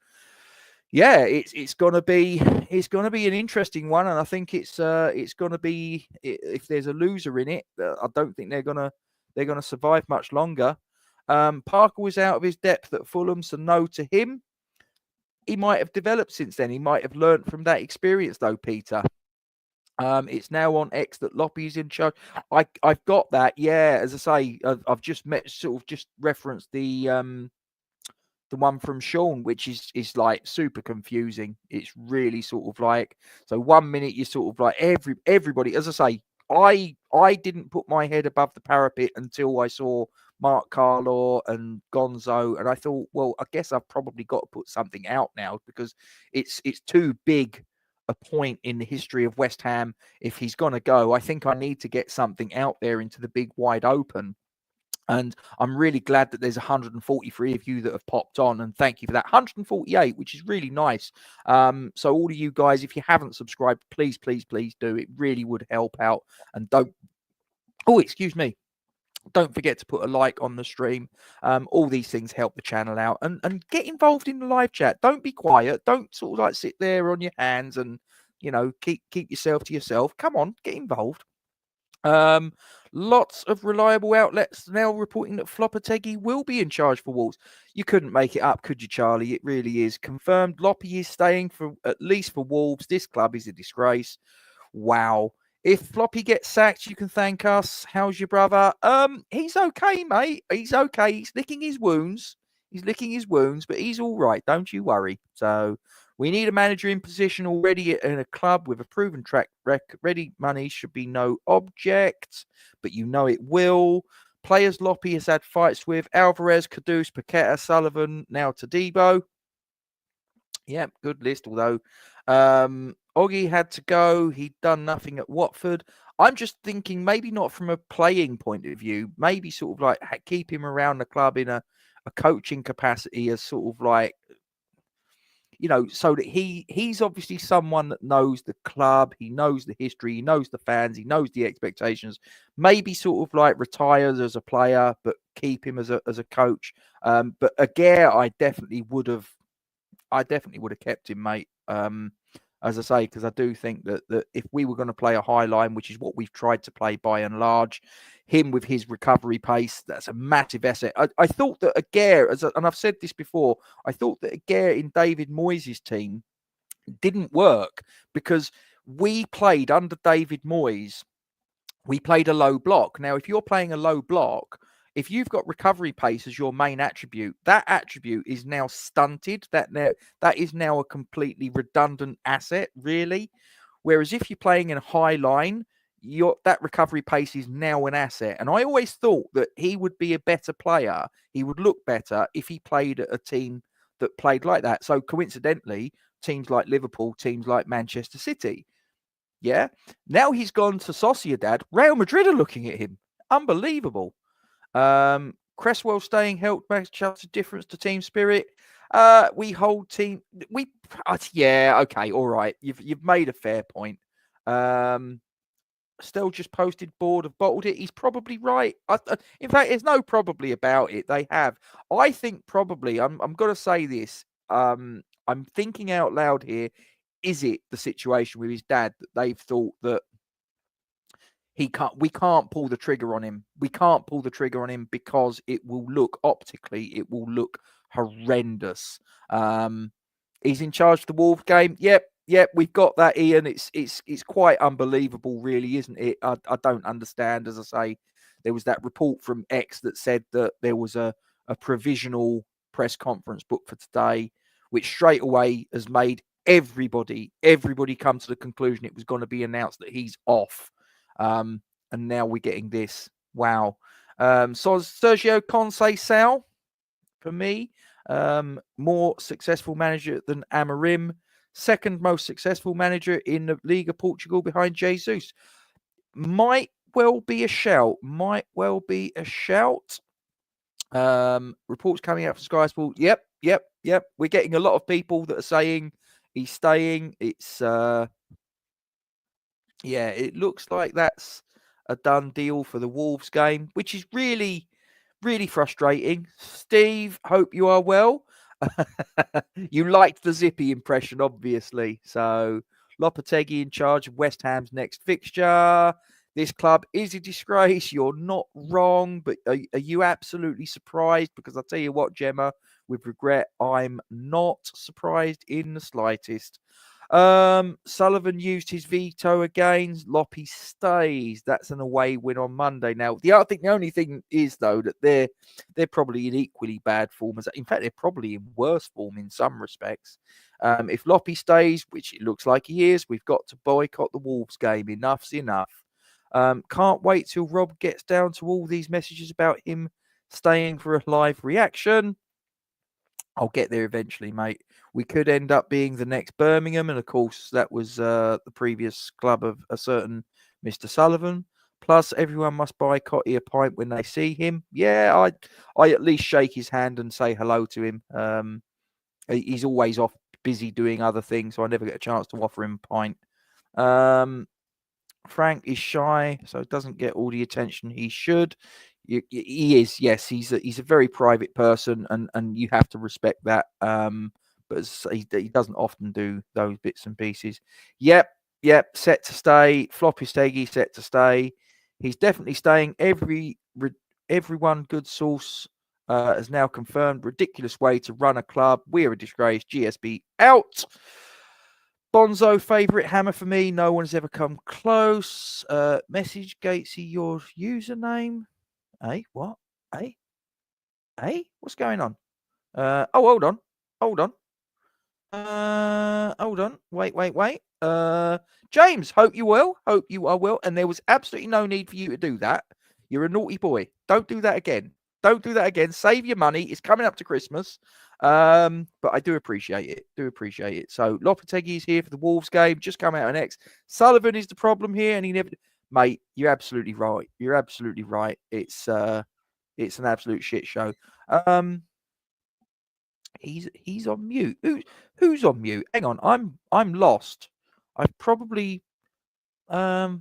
yeah, it's going to be an interesting one, and I think it's going to be, if there's a loser in it, I don't think they're going to survive much longer. Parker was out of his depth at Fulham, so no to him. He might have developed since then. He might have learned from that experience, though, Peter. It's now on X that Loppy's in charge. I've got that. Yeah, as I say, I've just referenced the one from Sean, which is like super confusing. It's really sort of like, so 1 minute you're sort of like everybody, as I say, I didn't put my head above the parapet until I saw Mark Carlaw and Gonzo, and I thought, well, I guess I've probably got to put something out now because it's too big a point in the history of West Ham. If he's going to go, I think I need to get something out there into the big wide open. And I'm really glad that there's 143 of you that have popped on, and thank you for that. 148, which is really nice. So all of you guys, if you haven't subscribed, please do. It really would help out. And don't forget to put a like on the stream. All these things help the channel out, and get involved in the live chat. Don't be quiet. Don't sort of like sit there on your hands and keep yourself to yourself. Come on, get involved. Lots of reliable outlets now reporting that Lopetegui will be in charge for Wolves. You couldn't make it up, could you, Charlie? It really is confirmed. Loppy is staying for at least for Wolves. This club is a disgrace. Wow. If Floppy gets sacked, you can thank us. How's your brother? He's okay, mate. He's okay. He's licking his wounds. But he's all right. Don't you worry. So we need a manager in position already in a club with a proven track record. Ready money should be no object, but you know it will. Players Loppy has had fights with Alvarez, Kudus, Paqueta, Sullivan, now Todibo. Yep, good list. Although Oggy had to go. He'd done nothing at Watford. I'm just thinking maybe not from a playing point of view, maybe sort of like keep him around the club in a coaching capacity as sort of like, you know, so that he's obviously someone that knows the club, he knows the history, he knows the fans, he knows the expectations. Maybe sort of like retires as a player, but keep him as a coach. But Aguirre, I definitely would have kept him, mate. As I say, because I do think that if we were going to play a high line, which is what we've tried to play by and large, him with his recovery pace, that's a massive asset. I thought that Aguirre, and I've said this before, I thought that Aguirre in David Moyes' team didn't work because we played under David Moyes. We played a low block. Now, if you're playing a low block, if you've got recovery pace as your main attribute, that attribute is now stunted. That is now a completely redundant asset, really. Whereas if you're playing in a high line, that recovery pace is now an asset. And I always thought that he would be a better player. He would look better if he played at a team that played like that. So coincidentally, teams like Liverpool, teams like Manchester City. Yeah. Now he's gone to Sociedad. Real Madrid are looking at him. Unbelievable. Cresswell staying helped make a difference to team spirit. We hold team. Yeah, okay, all right. You've made a fair point. Still just posted board have bottled it. He's probably right. In fact, there's no probably about it. They have. I think probably. I'm going to say this. I'm thinking out loud here. Is it the situation with his dad that they've thought that we can't pull the trigger on him. We can't pull the trigger on him because it will look optically horrendous. He's in charge of the Wolves game. Yep, we've got that, Ian. It's quite unbelievable, really, isn't it? I don't understand. As I say, there was that report from X that said that there was a provisional press conference booked for today, which straight away has made everybody come to the conclusion it was going to be announced that he's off. And now we're getting this. Wow. So Sergio Conceição, for me, more successful manager than Amorim. Second most successful manager in the Liga Portugal behind Jesus. Might well be a shout. Reports coming out from Sky Sports. Yep. We're getting a lot of people that are saying he's staying. It's yeah, it looks like that's a done deal for the Wolves game, which is really, really frustrating. Steve, hope you are well. You liked the Zippy impression, obviously. So Lopetegui in charge of West Ham's next fixture. This club is a disgrace. You're not wrong, but are you absolutely surprised? Because I'll tell you what, Gemma, with regret, I'm not surprised in the slightest. Sullivan used his veto again. Loppy stays. That's an away win on Monday. Now, I think the only thing is though that they're probably in equally bad form as. In fact, they're probably in worse form in some respects. If Loppy stays, which it looks like he is, we've got to boycott the Wolves game. Enough's enough. Can't wait till Rob gets down to all these messages about him staying for a live reaction. I'll get there eventually, mate. We could end up being the next Birmingham, and of course, that was the previous club of a certain Mr. Sullivan. Plus, everyone must boycott a pint when they see him. Yeah, I at least shake his hand and say hello to him. He's always off busy doing other things, so I never get a chance to offer him a pint. Frank is shy, so doesn't get all the attention he should. He is, yes. He's a very private person, and you have to respect that. But he doesn't often do those bits and pieces. Yep. Set to stay. Lopetegui set to stay. He's definitely staying. Everyone good source has now confirmed. Ridiculous way to run a club. We're a disgrace. GSB out. Bonzo favourite hammer for me. No one's ever come close. Message Gatesy your username. Hey, what? Hey, what's going on? Hold on. Hold on. Wait. James, hope you well. Hope you are well. And there was absolutely no need for you to do that. You're a naughty boy. Don't do that again. Save your money. It's coming up to Christmas. But I do appreciate it. So Lopetegui is here for the Wolves game. Just come out of X. Sullivan is the problem here, and he never. Mate, you're absolutely right. It's an absolute shit show. He's on mute. Who's on mute? Hang on, I'm lost. I've probably I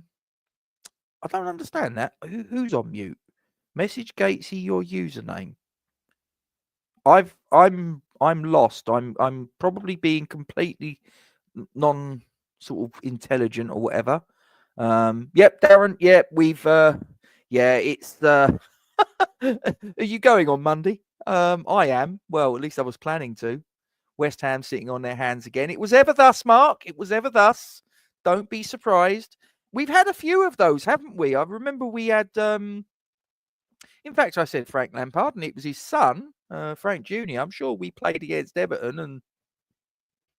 don't understand that. Who's on mute? Message Gatesy your username. I'm lost. I'm probably being completely non sort of intelligent or whatever. Yep, Darren. Yep, we've it's the Are you going on Monday? I am. Well, at least I was planning to. West Ham sitting on their hands again. It was ever thus, Mark. It was ever thus. Don't be surprised. We've had a few of those, haven't we? I remember we had in fact, I said Frank Lampard, and it was his son, Frank Jr. I'm sure we played against Everton and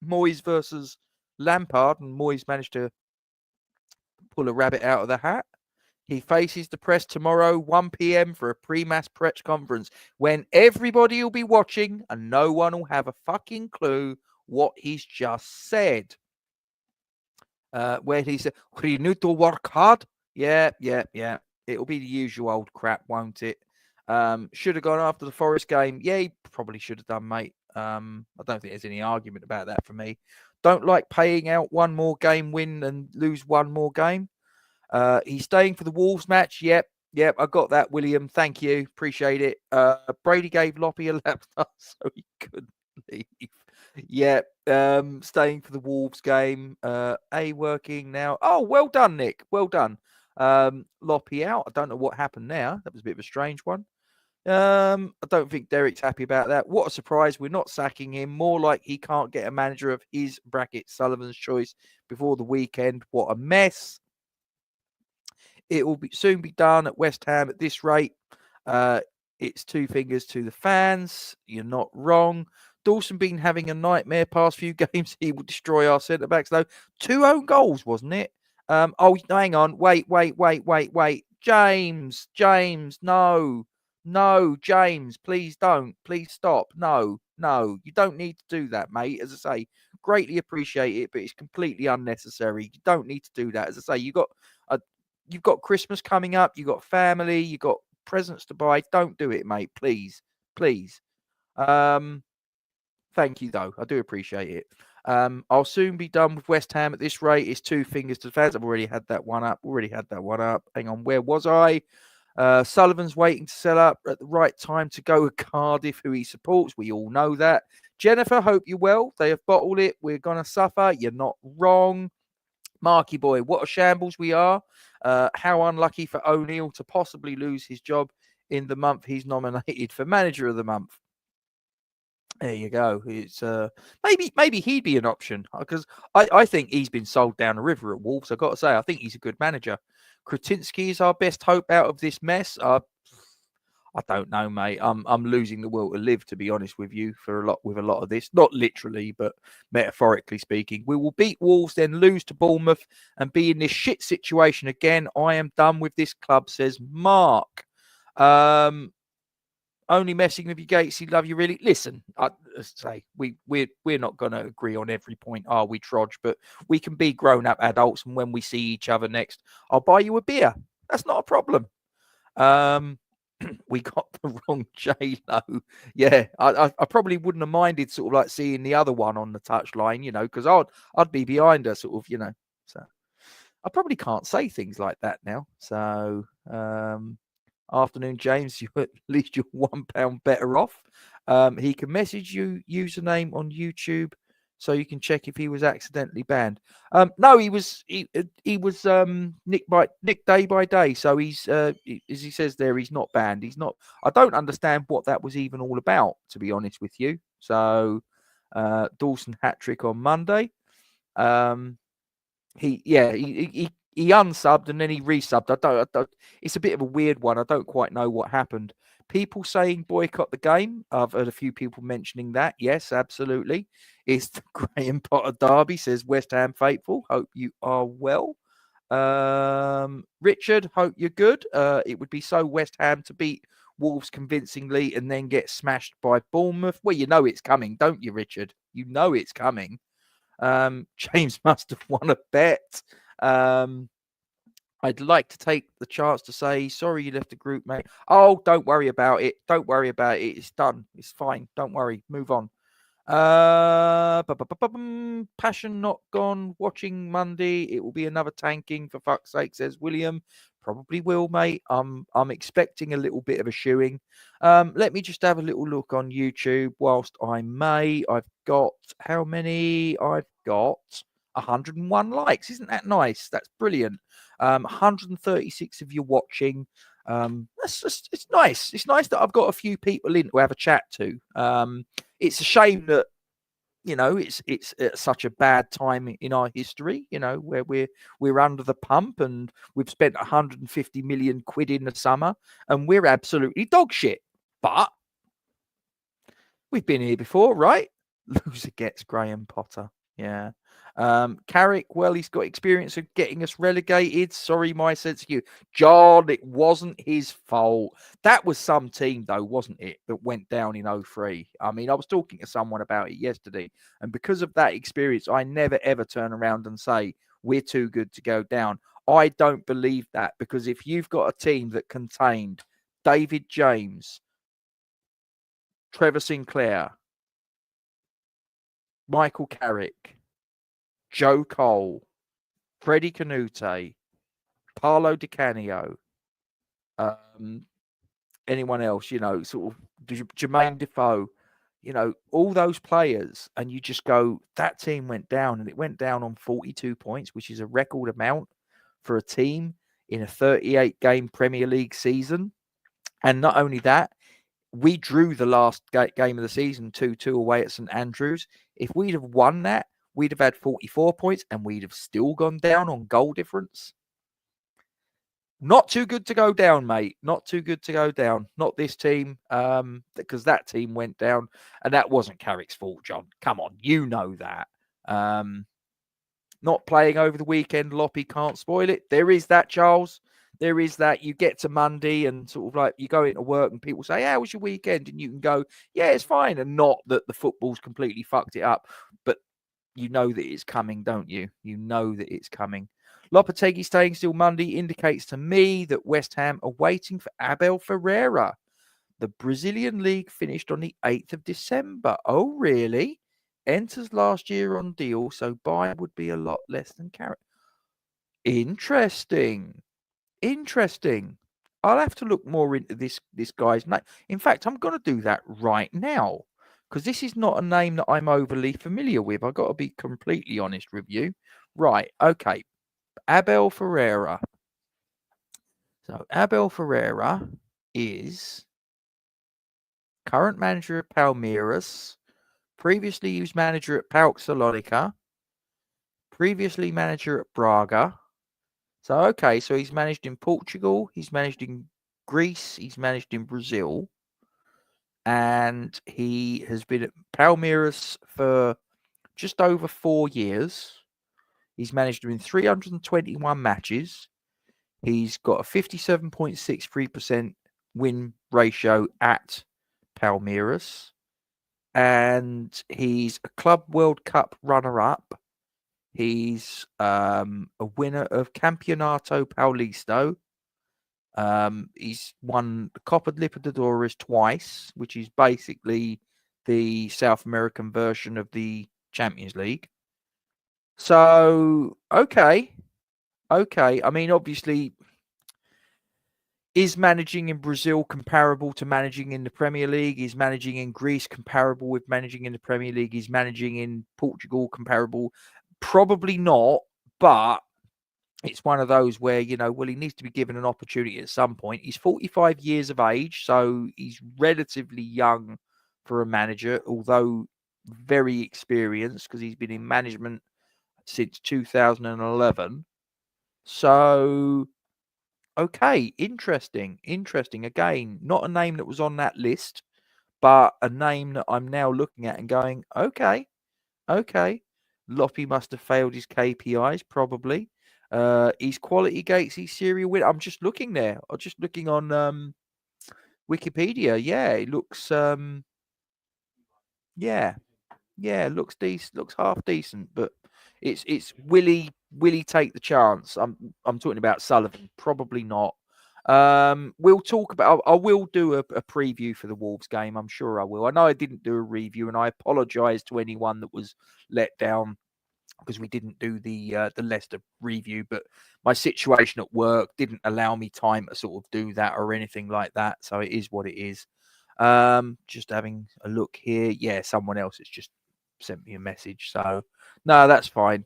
Moyes versus Lampard, and Moyes managed to pull a rabbit out of the hat. He faces the press tomorrow, 1 p.m. for a pre-match press conference when everybody will be watching and no one will have a fucking clue what he's just said. Where he said, "We need to work hard." Yeah. It'll be the usual old crap, won't it? Should have gone after the Forest game. Yeah, he probably should have done, mate. I don't think there's any argument about that for me. Don't like paying out one more game win and lose one more game. He's staying for the Wolves match. Yep, I got that, William. Thank you. Appreciate it. Brady gave Loppy a laptop so he couldn't leave. Yep, staying for the Wolves game. Working now. Oh, well done, Nick. Well done. Loppy out. I don't know what happened there. That was a bit of a strange one. I don't think Derek's happy about that. What a surprise. We're not sacking him. More like he can't get a manager of his bracket, Sullivan's choice, before the weekend. What a mess. It will soon be done at West Ham at this rate. It's two fingers to the fans. You're not wrong. Dawson been having a nightmare past few games. He will destroy our centre-backs, though. 2 own goals, wasn't it? Hang on. Wait. James, no, James, please don't. Please stop. No, you don't need to do that, mate. As I say, greatly appreciate it, but it's completely unnecessary. You don't need to do that. As I say, you've got Christmas coming up. You've got family. You've got presents to buy. Don't do it, mate. Please. Thank you, though. I do appreciate it. I'll soon be done with West Ham at this rate. It's 2 fingers to the fans. I've already had that one up. Hang on. Where was I? Sullivan's waiting to sell up at the right time to go with Cardiff, who he supports. We all know that. Jennifer, hope you're well. They have bottled it. We're going to suffer. You're not wrong. Marky boy, what a shambles we are. How unlucky for O'Neill to possibly lose his job in the month he's nominated for Manager of the Month. There you go. It's maybe he'd be an option, because I think he's been sold down the river at Wolves. I've got to say, I think he's a good manager. Kretinsky is our best hope out of this mess. I don't know, mate. I'm losing the will to live, to be honest with you, with a lot of this. Not literally, but metaphorically speaking. We will beat Wolves, then lose to Bournemouth, and be in this shit situation again. I am done with this club, says Mark. Only messing with you, Gatesy. Love you, really. Listen, I say we're not going to agree on every point, are we, Trodge? But we can be grown-up adults, and when we see each other next, I'll buy you a beer. That's not a problem. We got the wrong J-Lo. Yeah, I probably wouldn't have minded sort of like seeing the other one on the touchline, because I'd be behind her, sort of, So I probably can't say things like that now. So afternoon, James. At least you're £1 better off. He can message you username on YouTube so you can check if he was accidentally banned. No, he was nicked day by day. So he's as he says there, he's not banned. He's not. I don't understand what that was even all about, to be honest with you. So Dawson hat trick on Monday. He unsubbed and then he resubbed. I don't. It's a bit of a weird one. I don't quite know what happened. People saying boycott the game. I've heard a few people mentioning that. Yes, absolutely. It's the Graham Potter derby, says West Ham faithful. Hope you are well. Richard, hope you're good. It would be so West Ham to beat Wolves convincingly and then get smashed by Bournemouth. Well, you know it's coming, don't you, Richard? You know it's coming. James must have won a bet. I'd like to take the chance to say, sorry you left the group, mate. Oh, don't worry about it. Don't worry about it. It's done. It's fine. Don't worry. Move on. Passion not gone. Watching Monday. It will be another tanking, for fuck's sake, says William. Probably will, mate. I'm expecting a little bit of a shoeing. Let me just have a little look on YouTube whilst I may. I've got how many? I've got 101 likes. Isn't that nice? That's brilliant. 136 of you watching. It's nice. It's nice that I've got a few people in to have a chat to. It's a shame that it's such a bad time in our history, where we're under the pump and we've spent 150 million quid in the summer and we're absolutely dog shit. But we've been here before, right? Loser gets Graham Potter. Yeah. Carrick, well, he's got experience of getting us relegated. Sorry, my sense of you. John, it wasn't his fault. That was some team, though, wasn't it, that went down in 03? I mean, I was talking to someone about it yesterday, and because of that experience, I never, ever turn around and say, we're too good to go down. I don't believe that, because if you've got a team that contained David James, Trevor Sinclair, Michael Carrick, Joe Cole, Freddie Canute, Paolo Di Canio, anyone else, sort of Jermaine Defoe, all those players, and you just go, that team went down, and it went down on 42 points, which is a record amount for a team in a 38-game Premier League season. And not only that, we drew the last game of the season 2-2 away at St Andrews. If we'd have won that, we'd have had 44 points and we'd have still gone down on goal difference. Not too good to go down, mate. Not too good to go down. Not this team, because that team went down, and that wasn't Carrick's fault, John. Come on, you know that. Not playing over the weekend, Loppy can't spoil it. There is that, Charles. There is that. You get to Monday and sort of like you go into work and people say, how was your weekend? And you can go, yeah, it's fine. And not that the football's completely fucked it up. But you know that it's coming, don't you? You know that it's coming. Lopetegui staying still Monday indicates to me that West Ham are waiting for Abel Ferreira. The Brazilian league finished on the 8th of December. Oh, really? Enters last year on deal, so buy would be a lot less than Carrick. Interesting. I'll have to look more into this guy's name. In fact, I'm going to do that right now, because this is not a name that I'm overly familiar with. I've got to be completely honest with you. Right, okay. Abel Ferreira. So Abel Ferreira is current manager at Palmeiras. Previously, he was manager at PAOK Salonika. Previously, manager at Braga. So, okay, so he's managed in Portugal. He's managed in Greece. He's managed in Brazil. And he has been at Palmeiras for just over 4 years. He's managed in 321 matches. He's got a 57.63% win ratio at Palmeiras. And he's a Club World Cup runner-up. He's a winner of Campeonato Paulista. He's won the Copa Libertadores twice, which is basically the South American version of the Champions League. So, okay. I mean, obviously, Is managing in Brazil comparable to managing in the Premier League? Is managing in Greece comparable with managing in the Premier League? Is managing in Portugal comparable? Probably not, but it's one of those where, he needs to be given an opportunity at some point. He's 45 years of age, so he's relatively young for a manager, although very experienced because he's been in management since 2011. So, okay, interesting. Again, not a name that was on that list, but a name that I'm now looking at and going, okay. Loppy must have failed his KPIs, probably. His quality gates, his serial win. I'm just looking there. I'm just looking on Wikipedia. Yeah, it looks looks decent, looks half decent, but it's will he take the chance? I'm talking about Sullivan, probably not. We'll talk about. I will do a preview for the Wolves game. I'm sure I will. I know I didn't do a review, and I apologise to anyone that was let down because we didn't do the Leicester review. But my situation at work didn't allow me time to sort of do that or anything like that. So it is what it is. Just having a look here. Yeah, someone else has just sent me a message. So no, that's fine.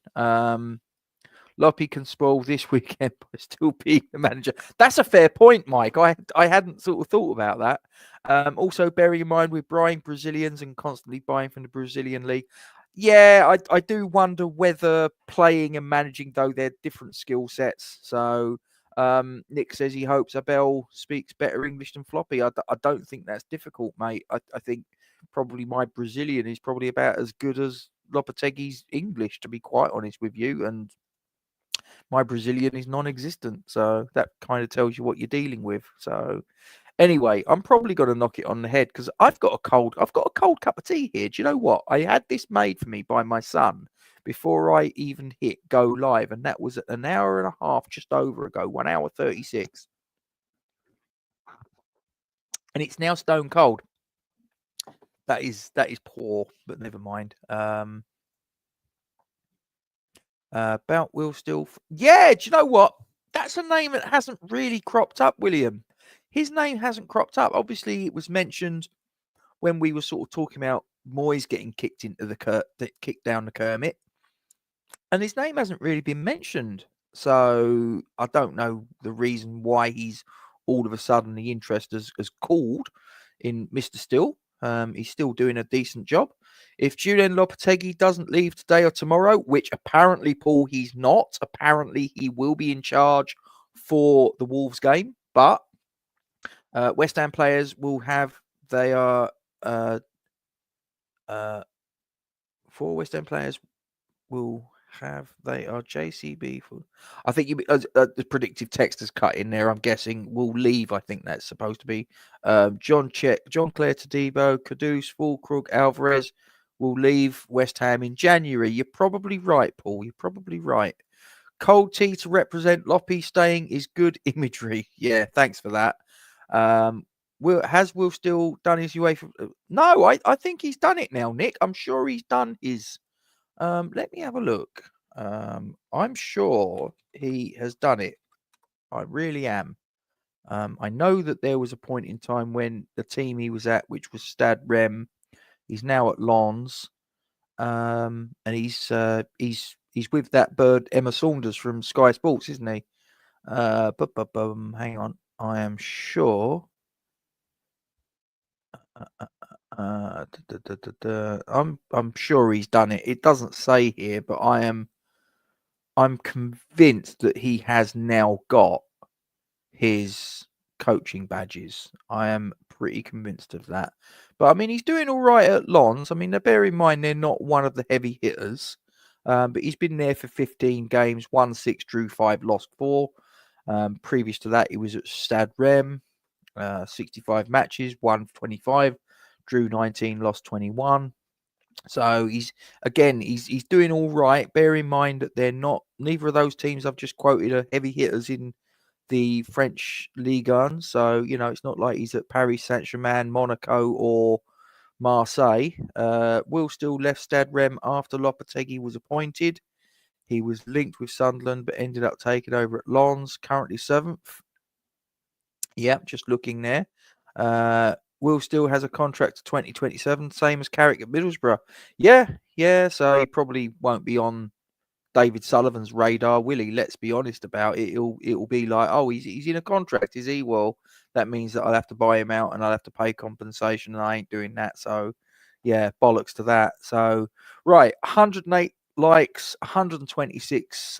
Loppy can spoil this weekend by still being the manager. That's a fair point, Mike. I hadn't sort of thought about that. Also, bearing in mind we're buying Brazilians and constantly buying from the Brazilian league. Yeah, I do wonder whether playing and managing, though, they're different skill sets. So Nick says he hopes Abel speaks better English than Floppy. I don't think that's difficult, mate. I think probably my Brazilian is probably about as good as Lopetegui's English, to be quite honest with you. And my Brazilian is non-existent. So that kind of tells you what you're dealing with. So anyway, I'm probably going to knock it on the head because I've got a cold cup of tea here. Do you know what? I had this made for me by my son before I even hit go live. And that was an hour and a half just over ago, 1 hour 36. And it's now stone cold. That is poor, but never mind. About Will still. Yeah, do you know what? That's a name that hasn't really cropped up, William. His name hasn't cropped up. Obviously, it was mentioned when we were sort of talking about Moyes getting kicked down the Kermit, and his name hasn't really been mentioned. So I don't know the reason why he's all of a sudden the interest has cooled in Mr. Still. He's still doing a decent job. If Julen Lopetegui doesn't leave today or tomorrow, which apparently, Paul, he's not. Apparently, he will be in charge for the Wolves game. But West Ham players will have, they are, 4 West Ham players will have, they are JCB for, I think the predictive text is cut in there. I'm guessing will leave. I think that's supposed to be John Clare Tadibo, Kudus, Fulkrug, Alvarez will leave West Ham in January. You're probably right, Paul. You're probably right. Cold tea to represent Loppy staying is good imagery. Yeah, thanks for that. Has Will still done his UEFA? No, I think he's done it now, Nick. I'm sure he's done his. Let me have a look. I'm sure he has done it. I really am. I know that there was a point in time when the team he was at, which was Stade Rem, he's now at Lens, and he's with that bird Emma Saunders from Sky Sports, isn't he? Hang on, I am sure. I'm sure he's done it. It doesn't say here, but I'm convinced that he has now got his coaching badges. I am pretty convinced of that. But I mean, he's doing all right at Lens. I mean, bear in mind they're not one of the heavy hitters, but he's been there for 15 games, won 6, drew 5, lost 4. Previous to that, he was at Stade Rem, 65 matches, won 25, drew 19, lost 21. So he's doing all right. Bear in mind that they're not, neither of those teams I've just quoted are heavy hitters in the French Ligue 1. So, it's not like he's at Paris Saint-Germain, Monaco, or Marseille. Will still left Stade Rem after Lopetegui was appointed. He was linked with Sunderland, but ended up taking over at Lens, currently 7th. Yep, just looking there. Will still has a contract to 2027, same as Carrick at Middlesbrough. Yeah. So he probably won't be on David Sullivan's radar, will he? Let's be honest about it. It'll be like, oh, he's in a contract, is he? Well, that means that I'll have to buy him out and I'll have to pay compensation, and I ain't doing that. So, yeah, bollocks to that. So, right, 108 likes, 126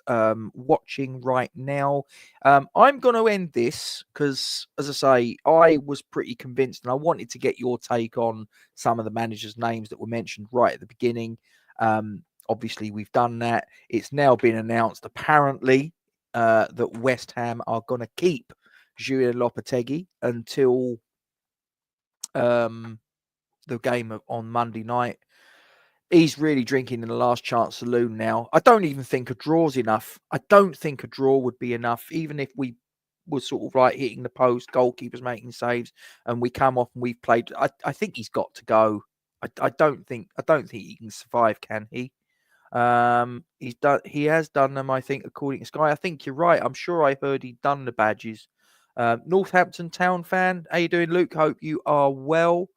watching right now. I'm going to end this because, as I say, I was pretty convinced and I wanted to get your take on some of the managers' names that were mentioned right at the beginning. Obviously, we've done that. It's now been announced, apparently, that West Ham are going to keep Julen Lopetegui until the game on Monday night. He's really drinking in the last chance saloon now. I don't even think a draw's enough. I don't think a draw would be enough, even if we were sort of like hitting the post, goalkeepers making saves, and we come off and we've played. I think he's got to go. I don't think he can survive, can he? He has done them, I think, according to Sky. I think you're right. I'm sure I heard he'd done the badges. Northampton Town fan, how you doing, Luke? Hope you are well.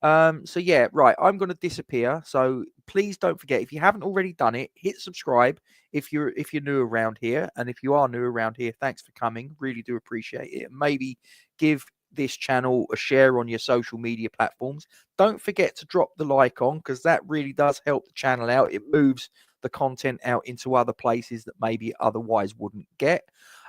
So yeah, right. I'm going to disappear. So please don't forget, if you haven't already done it, hit subscribe if you're new around here, and if you are new around here, thanks for coming. Really do appreciate it. Maybe give this channel a share on your social media platforms. Don't forget to drop the like on, because that really does help the channel out. It moves the content out into other places that maybe otherwise wouldn't get.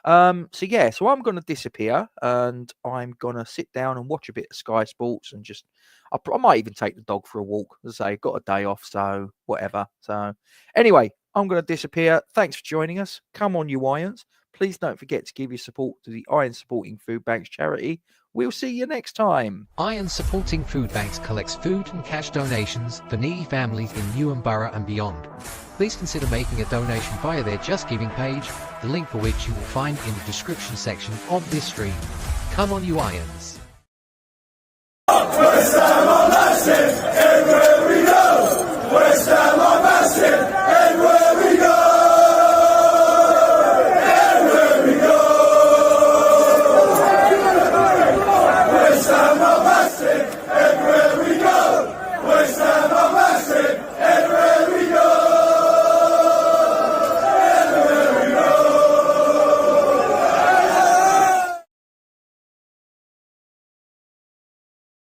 So I'm going to disappear and I'm going to sit down and watch a bit of Sky Sports and just, I might even take the dog for a walk. As I say, got a day off, so whatever. So anyway, I'm going to disappear. Thanks for joining us. Come on, you Irons. Please don't forget to give your support to the Iron Supporting Food Banks charity. We'll see you next time. Iron Supporting Food Banks collects food and cash donations for needy families in Newham Borough and beyond. Please consider making a donation via their Just Giving page, the link for which you will find in the description section of this stream. Come on, you Irons. West Ham are massive.